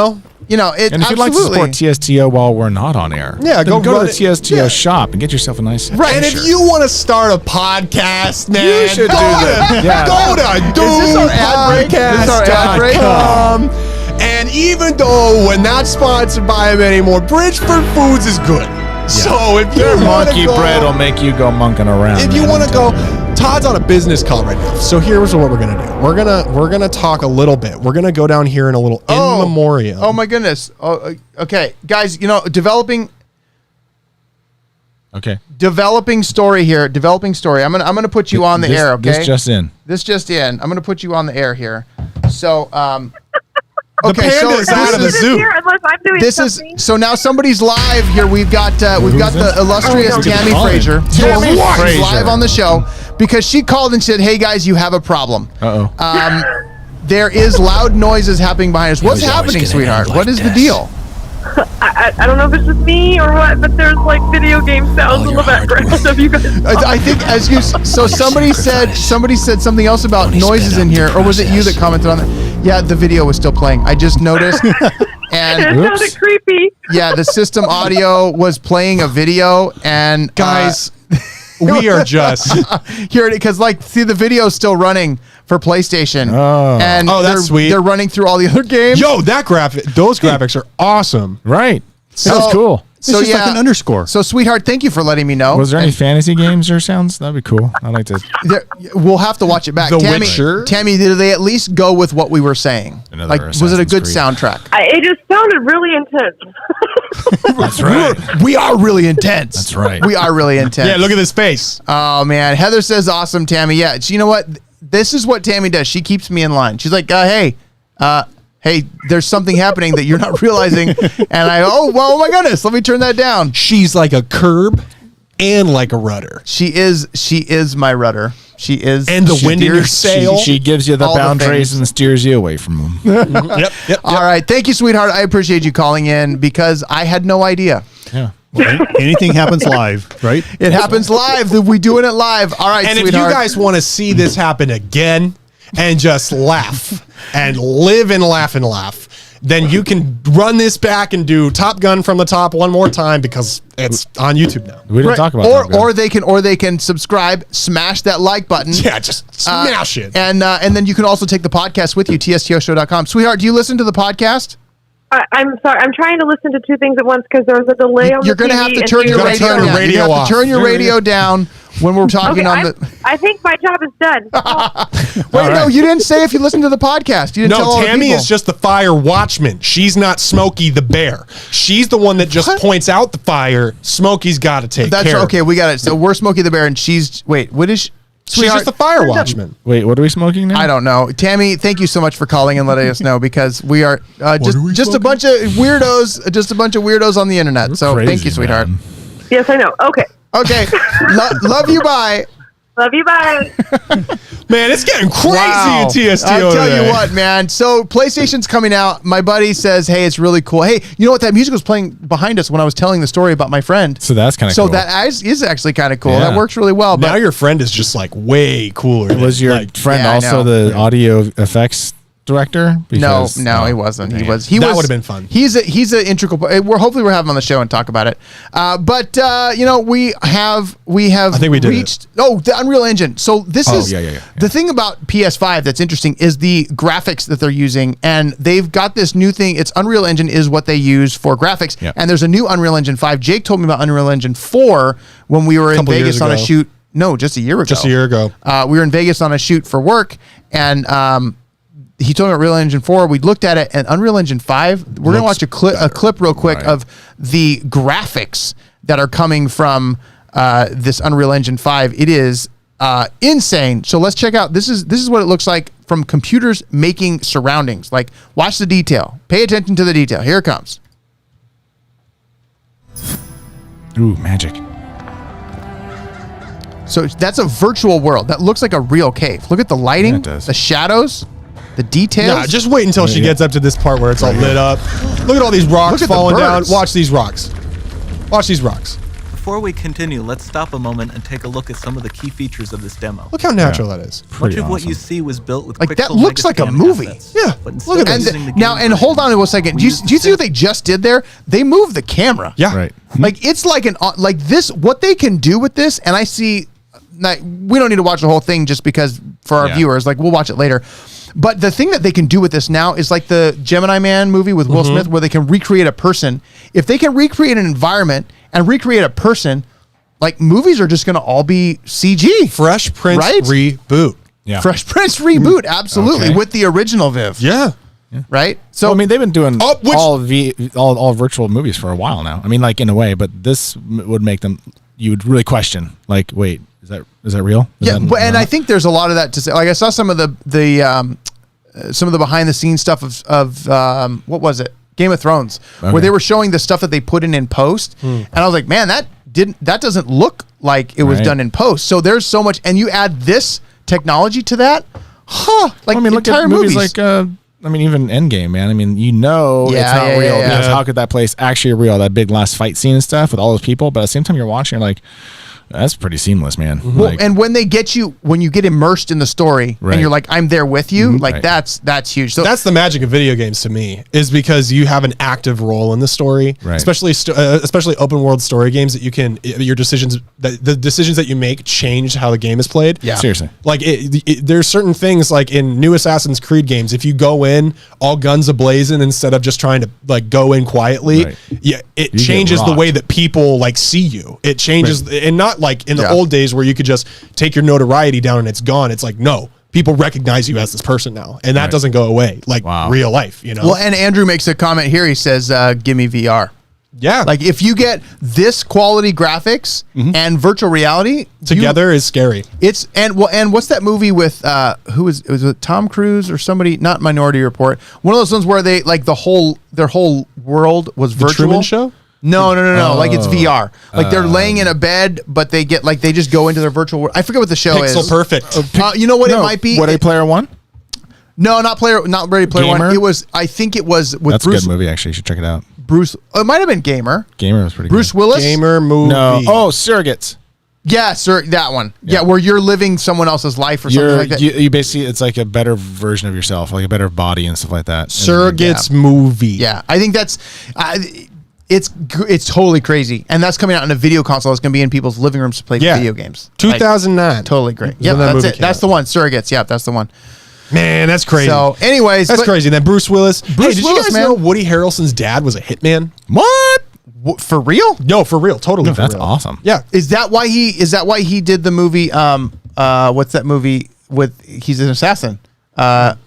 S4: And if you'd like to support TSTO while we're not on air,
S1: Yeah,
S4: then go
S1: run
S4: to the
S1: it.
S4: TSTO shop and get yourself a nice
S1: Right, and if
S4: t-shirt.
S1: you want to start a podcast, man,
S4: You should do that. Yeah.
S1: Go to
S2: Is this our ad break? Is this our ad break?
S1: dude.com. And even though we're not sponsored by them anymore, Bridgeford Foods is good. So if you
S4: Their
S1: want
S4: monkey
S1: to go,
S4: bread will make you go monking around.
S1: if you
S4: man,
S1: want
S4: I'm
S1: to go,
S4: telling you.
S1: Todd's on a business call right now. So here's what we're gonna do. We're gonna talk a little bit. We're gonna go down here in a little in memoriam.
S2: Oh my goodness. Oh, okay, guys. developing story here. Developing story. I'm gonna put you on the air. Okay.
S4: This just in.
S2: This just in. I'm gonna put you on the air here. So
S1: The panda is out of the zoo.
S8: Here unless I'm doing
S2: This
S8: something.
S2: is so now somebody's live here. We've got the illustrious
S8: Oh, no.
S2: Tammy
S4: Calling.
S2: Frazier.
S4: Tammy
S2: She's
S4: Frazier.
S2: live on the show because she called and said, "Hey guys, you have a problem. There is loud noises happening behind us. What's happening, sweetheart? What is the deal?"
S8: I don't know if it's just me or what, but there's like video game sounds in the background of you guys.
S2: I think somebody said something else about noises in here, or was it you that commented on it? Yeah, the video was still playing. I just noticed. And
S8: It sounded creepy.
S2: yeah, the system audio was playing a video, and
S1: Guys, we are just
S2: here because see the video's still running for PlayStation. And
S1: Oh, that's
S2: they're,
S1: sweet.
S2: They're running through all the other games.
S1: those graphics are awesome.
S4: Right.
S2: So-
S4: That was cool.
S5: It's just like an underscore.
S2: So, sweetheart, thank you for letting me know.
S4: Was there any fantasy games or sounds? That'd be cool. I'd like to.
S2: We'll have to watch it back.
S1: The
S2: Tammy,
S1: Witcher?
S2: Tammy, did they at least go with what we were saying?
S4: Another
S2: Was it a good
S4: Assassin's
S2: soundtrack?
S8: It just sounded really intense.
S4: That's right.
S2: We are really intense.
S4: That's right.
S2: We are really intense.
S1: Yeah, look at this face.
S2: Oh man, Heather says awesome, Tammy. Yeah, you know what? This is what Tammy does. She keeps me in line. She's like, hey, there's something happening that you're not realizing. And well, oh my goodness, let me turn that down.
S1: She's like a curb and like a rudder.
S2: She is my rudder. She is.
S1: And the
S2: she
S1: wind in your
S2: steers-
S1: sail.
S4: She gives you the
S2: All the
S4: boundaries
S2: things.
S4: and steers you away from them.
S1: Yep.
S2: All right, thank you, sweetheart. I appreciate you calling in because I had no idea.
S4: Yeah.
S5: Anything happens live, right?
S2: It happens live. We doing it live. All right,
S1: And if
S2: sweetheart.
S1: you guys want to see this happen again and just laugh and live and laugh, then you can run this back and do Top Gun from the top one more time because it's on YouTube now.
S4: We didn't talk about that.
S2: or they can subscribe, smash that like button.
S1: Yeah, just smash it.
S2: And then you can also take the podcast with you, TSTOshow.com. Sweetheart, do you listen to the podcast?
S8: I'm sorry. I'm trying to listen to two things at once because there's a delay on
S2: You're
S8: the TV.
S2: going to have to
S8: and
S2: turn
S8: you-
S2: your radio down.
S1: radio
S2: You have
S1: off.
S2: to turn your radio down when we're talking
S8: Okay,
S2: on the...
S8: I think my job is done.
S2: Wait, no, you didn't say if you listen to the podcast. You didn't tell
S1: No,
S2: all the
S1: Tammy
S2: people.
S1: is just the fire watchman. She's not Smokey the bear. She's the one that just points out the fire. Smokey's got to take
S2: That's
S1: care of
S2: okay.
S1: it.
S2: We got it. So we're Smokey the Bear, and she's... Wait, what is...
S1: She's just the fire watchman.
S4: Wait, what are we smoking now?
S2: I don't know. Tammy, thank you so much for calling and letting us know because we are just a bunch of weirdos on the internet. So
S4: Crazy,
S2: thank you, sweetheart.
S4: man.
S8: Yes, I know. Okay.
S2: Okay. Love you. Bye.
S8: Love you. Bye.
S1: Man, it's getting crazy
S2: Wow.
S1: in TSTO
S2: I tell
S1: today.
S2: you what, man. So PlayStation's coming out. My buddy says, "Hey, it's really cool." Hey, you know what? That music was playing behind us when I was telling the story about my friend.
S4: So that's kind of
S2: So
S4: cool.
S2: that is actually kind of cool.
S4: Yeah.
S2: That works really well.
S1: Now
S2: But
S1: your friend is just like way cooler.
S4: was your
S1: like,
S4: friend
S2: Yeah, I
S4: also
S2: know.
S4: the audio effects director?
S2: no,
S4: Because-
S2: he wasn't. He was.
S1: That would've been fun.
S2: He's an integral. Hopefully we're having him on the show and talk about it. But we have. I
S1: think we did
S2: reached. Oh, the Unreal Engine. So this is
S4: yeah.
S2: the thing about PS5 that's interesting is the graphics that they're using, and they've got this new thing. It's Unreal Engine is what they use for graphics,
S4: Yeah.
S2: and there's a new Unreal Engine 5. Jake told me about Unreal Engine 4 when we were in
S1: Couple
S2: Vegas
S1: years
S2: on a
S1: ago.
S2: shoot. No, just a year ago.
S1: Just a year ago.
S2: We were in Vegas on a shoot for work, and he told me about Unreal Engine 4. We looked at it, and Unreal Engine 5. We're gonna watch a clip real quick
S4: Right.
S2: of the graphics that are coming from this Unreal Engine 5. It is insane. So let's check out. This is what it looks like from computers making surroundings. Like, watch the detail. Pay attention to the detail. Here it comes.
S4: Ooh, magic.
S2: So that's a virtual world. That looks like a real cave. Look at the lighting,
S4: Yeah, it does.
S2: the shadows, the details.
S1: Nah, just wait until she
S4: Yeah.
S1: gets up to this part where it's all lit up. Look at all these rocks
S2: Look at the
S1: falling down.
S2: birds.
S1: Watch these rocks. Watch these rocks.
S9: Before we continue, let's stop a moment and take a look at some of the key features of this demo.
S1: Look how natural that is.
S9: Much
S4: Pretty
S9: of what you
S4: awesome.
S9: see was built with
S2: Like, that
S9: Quixel
S2: looks like a
S9: Megascan
S2: movie.
S9: assets.
S1: Yeah,
S9: But
S1: look
S9: instead
S1: at
S9: of
S1: this.
S9: using the
S2: Now,
S9: game
S2: and hold
S9: version,
S2: on a second.
S9: we
S2: Do you
S9: used
S2: see
S9: the
S2: what they just did there? They moved the camera.
S1: Yeah.
S4: Right.
S2: Like, it's like like this, what they can do with this, and I see, like, we don't need to watch the whole thing just because for our
S4: Yeah.
S2: viewers, like, we'll watch it later. But the thing that they can do with this now is like the Gemini Man movie with Will Smith, where they can recreate a person. If they can recreate an environment and recreate a person, like, movies are just going to all be CG.
S1: Fresh Prince
S2: Right?
S1: reboot.
S4: Yeah.
S2: Fresh Prince reboot, absolutely,
S4: Okay.
S2: with the original Viv.
S1: Yeah.
S2: Right? So,
S4: So I mean, they've been doing
S1: Oh, which-
S4: all virtual movies for a while now. I mean, like in a way, but this would make them. You would really question, like, wait, is that real? Is
S2: yeah,
S4: that
S2: and I
S4: not?
S2: think there's a lot of that to say. Like, I saw some of the behind the scenes stuff of what was it? Game of Thrones, where
S4: Okay.
S2: they were showing the stuff that they put in post, and I was like, man, that doesn't look like it was
S4: Right.
S2: done in post. So there's so much, and you add this technology to that, like,
S4: I mean, look
S2: entire
S4: at movies like. I mean, even Endgame, man. I mean, it's not
S2: Yeah,
S4: real.
S2: yeah.
S4: Because how could that place actually real? That big last fight scene and stuff with all those people, but at the same time, you're watching, you're like, that's pretty seamless, man.
S2: Well,
S4: Like,
S2: and when you get immersed in the story,
S4: Right.
S2: and you're like, I'm there with you, like
S4: Right.
S2: that's huge. So
S1: That's the magic of video games to me, is because you have an active role in the story,
S4: Right.
S1: especially open world story games that you can the decisions that you make change how the game is played.
S2: Yeah.
S4: seriously.
S1: Like there's certain things like in new Assassin's Creed games, if you go in all guns ablazing instead of just trying to like go in quietly,
S4: Right.
S1: yeah, it
S4: You get
S1: changes the
S4: rocked.
S1: way that people like see you. It changes, and not like in the
S2: Yeah.
S1: old days where you could just take your notoriety down and it's gone. It's like, no, people recognize you as this person now, and that
S4: Right.
S1: doesn't go away like
S4: Wow.
S1: real life, you know?
S2: well, and Andrew makes a comment here. He says, "Give me VR."
S1: yeah,
S2: Like, if you get this quality graphics and virtual reality
S1: together is scary.
S2: and what's that movie with was it Tom Cruise or somebody? Not Minority Report. One of those ones where they like their whole world was
S1: The
S2: virtual.
S1: Truman Show?
S2: No. Like, it's VR. Like, they're laying in a bed, but they just go into their virtual world. I forget what the show
S1: Pixel
S2: is.
S1: perfect.
S2: You know what it
S4: No,
S2: might be?
S4: What a Player One?
S2: No, not Ready Player One.
S4: Gamer?
S2: It was. I think it was with
S4: That's
S2: Bruce.
S4: a good movie. Actually, you should check it out.
S2: Bruce. It might have been Gamer.
S4: Gamer was pretty.
S2: Bruce
S4: good.
S2: Willis.
S1: Gamer movie.
S4: No. Oh, Surrogates.
S2: Yeah, sir. That one. Yeah,
S4: Yeah.
S2: where you're living someone else's life or something like that.
S4: You basically, it's like a better version of yourself, like a better body and stuff like that.
S1: Surrogates movie.
S2: Yeah, I think that's it's totally crazy, and that's coming out in a video console. It's going to be in people's living rooms to play
S1: Yeah.
S2: video games.
S1: 2009.
S2: Like, totally great.
S1: Is
S2: Yeah,
S1: when that
S2: that's
S1: movie
S2: it.
S1: came
S2: That's
S1: out.
S2: the one. Surrogates. Yeah, that's the one.
S1: Man, that's crazy.
S2: So, anyways,
S1: that's
S2: but-
S1: crazy. And then Bruce Willis. Hey, did you
S2: Willis,
S1: guys
S2: man.
S1: know Woody Harrelson's dad was a hitman?
S4: What?
S2: For real?
S1: No, for real. Totally. For
S4: That's
S1: real.
S4: awesome.
S1: Yeah.
S2: Is that why he did the movie? What's that movie with? He's an assassin. American.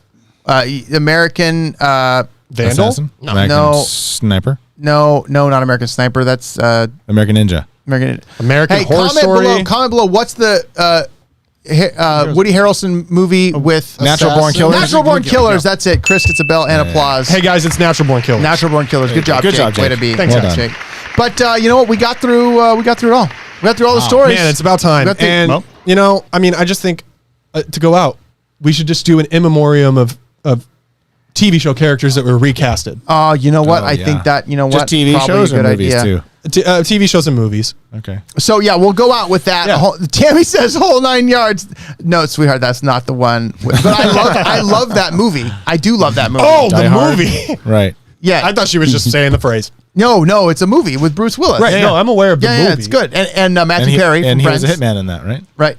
S1: Vandal?
S4: Assassin? American
S2: No.
S4: Sniper?
S2: No, not American Sniper. That's
S4: American Ninja.
S1: American
S2: Hey,
S1: Horror Story.
S2: Comment below. What's the Woody Harrelson movie with
S4: Natural Born Killers?
S2: Natural Born Killers. That's it. Chris gets a bell and applause.
S1: Hey guys, it's Natural Born Killers.
S2: Natural Born Killers. Good job,
S4: Good
S2: Jake.
S4: job, Jake.
S2: Way to be.
S1: Thanks,
S4: Well
S2: Thanks,
S4: done.
S2: Jake. But you know what? We got through it all. We got through all the stories.
S1: Man, it's about time.
S2: We got the-
S1: And
S2: well,
S1: you know, I mean, I just think to go out, we should just do an in memoriam of TV show characters that were recasted.
S2: you know what?
S4: Oh,
S2: I
S4: yeah.
S2: think that you know
S4: Just
S2: what
S4: TV
S2: Probably
S4: shows
S2: a
S4: or
S2: good
S4: movies
S2: idea.
S4: too?
S1: TV shows and movies.
S4: Okay.
S2: So yeah, we'll go out with that.
S1: Yeah.
S2: Tammy says whole 9 yards. No, sweetheart, that's not the one. But I love that movie. I do love that movie.
S1: Oh,
S4: Die
S1: the
S4: Hard?
S1: movie.
S4: Right.
S2: yeah.
S1: I thought she was just saying the phrase.
S2: No, it's a movie with Bruce Willis.
S1: Right.
S2: Yeah,
S1: No, I'm aware of the movie.
S2: yeah, it's good. And Matthew
S4: And
S2: Perry
S4: and
S2: from
S4: he was a
S2: Friends.
S4: hitman in that, right?
S2: Right.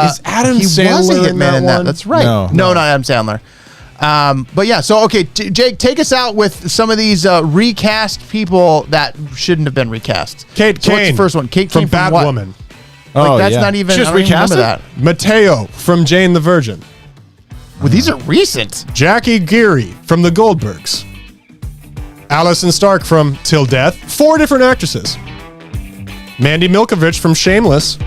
S1: Is Adam
S2: he was a
S1: Sandler
S2: hitman
S1: in that one?
S2: That's right.
S4: No.
S2: No, not Adam Sandler. But yeah, so okay, Jake, take us out with some of these recast people that shouldn't have been recast.
S1: Kate
S2: So what's
S1: Kane
S2: the first one? Kate
S1: from
S2: Kane from what?
S1: Batwoman.
S2: Like, that's
S4: yeah.
S2: not even.
S4: Just
S2: I don't even
S4: recast
S2: remember
S4: it?
S2: that.
S1: Mateo from Jane the Virgin.
S2: Well, these are recent.
S1: Jackie Geary from The Goldbergs. Allison Stark from Till Death. 4 different actresses. Mandy Milkovich from Shameless.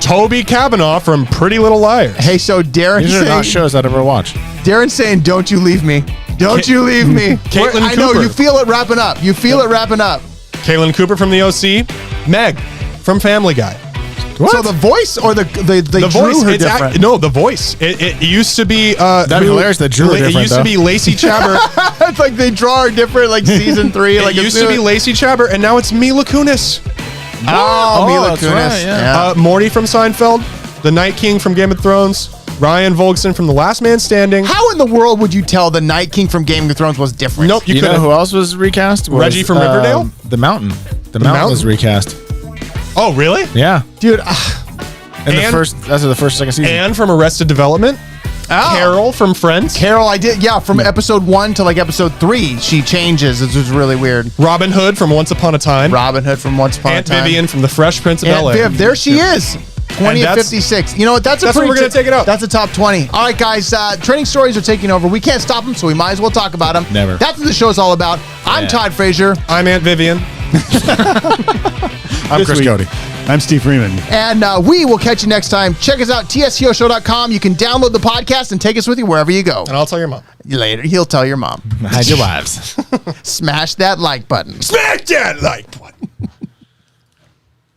S1: Toby Cavanaugh from Pretty Little Liars.
S2: Hey, so Darren
S4: These are
S2: saying,
S4: not shows I'd ever watch.
S2: Darren's saying, "Don't you leave me? Don't you leave me?"
S1: Caitlin
S2: I know
S1: Cooper.
S2: you feel it wrapping up. You feel it wrapping up.
S1: Kaylin Cooper from the OC. Meg from Family Guy.
S2: So the voice or they
S1: The
S2: drew
S1: voice,
S2: her
S1: it's
S2: different.
S1: no, the voice. It used to be.
S4: That'd be hilarious. They drew her
S1: It
S4: different,
S1: used to
S4: though.
S1: be Lacey Chabert.
S2: It's like they draw her different, like season 3. Like
S1: It used to be Lacey Chabert, and now it's Mila Kunis.
S2: Oh, Mila
S4: that's
S2: Kunis.
S4: right, yeah.
S1: Morty from Seinfeld, the Night King from Game of Thrones, Ryan Volkson from The Last Man Standing.
S2: How in the world would you tell the Night King from Game of Thrones was different?
S1: Nope, you
S4: You know
S1: couldn't.
S4: who else was recast? Was,
S1: Reggie from Riverdale?
S4: The Mountain. The Mountain was recast.
S1: Oh, really?
S4: Yeah.
S2: Dude.
S4: In the
S1: And-
S4: first, that's the first, second season.
S1: And from Arrested Development, Carol from Friends,
S2: Carol, I did. Yeah, from episode 1 to like episode 3, she changes. It was really weird.
S1: Robin Hood from Once Upon a Time,
S2: Robin Hood from Once Upon
S1: Aunt
S2: a Time.
S1: Vivian from The Fresh Prince of
S2: Aunt
S1: Bel-Air.
S2: Viv, there she is. 20
S1: And
S2: of
S1: that's-
S2: 56. You know what? That's
S1: where
S2: pretty
S1: we're gonna take it out.
S2: That's a top 20. All right, guys. Trending stories are taking over. We can't stop them, so we might as well talk about them.
S4: Never.
S2: That's what the show's all about. I'm Todd Frazier.
S1: I'm Aunt Vivian.
S4: I'm
S5: This
S4: Chris
S5: week,
S4: Cody.
S5: I'm Steve Freeman.
S2: And we will catch you next time. Check us out, TSTOshow.com. You can download the podcast and take us with you wherever you go.
S1: And I'll tell your mom.
S2: Later, he'll tell your mom.
S4: Hide your wives.
S2: Smash that like button.
S1: Smack that like.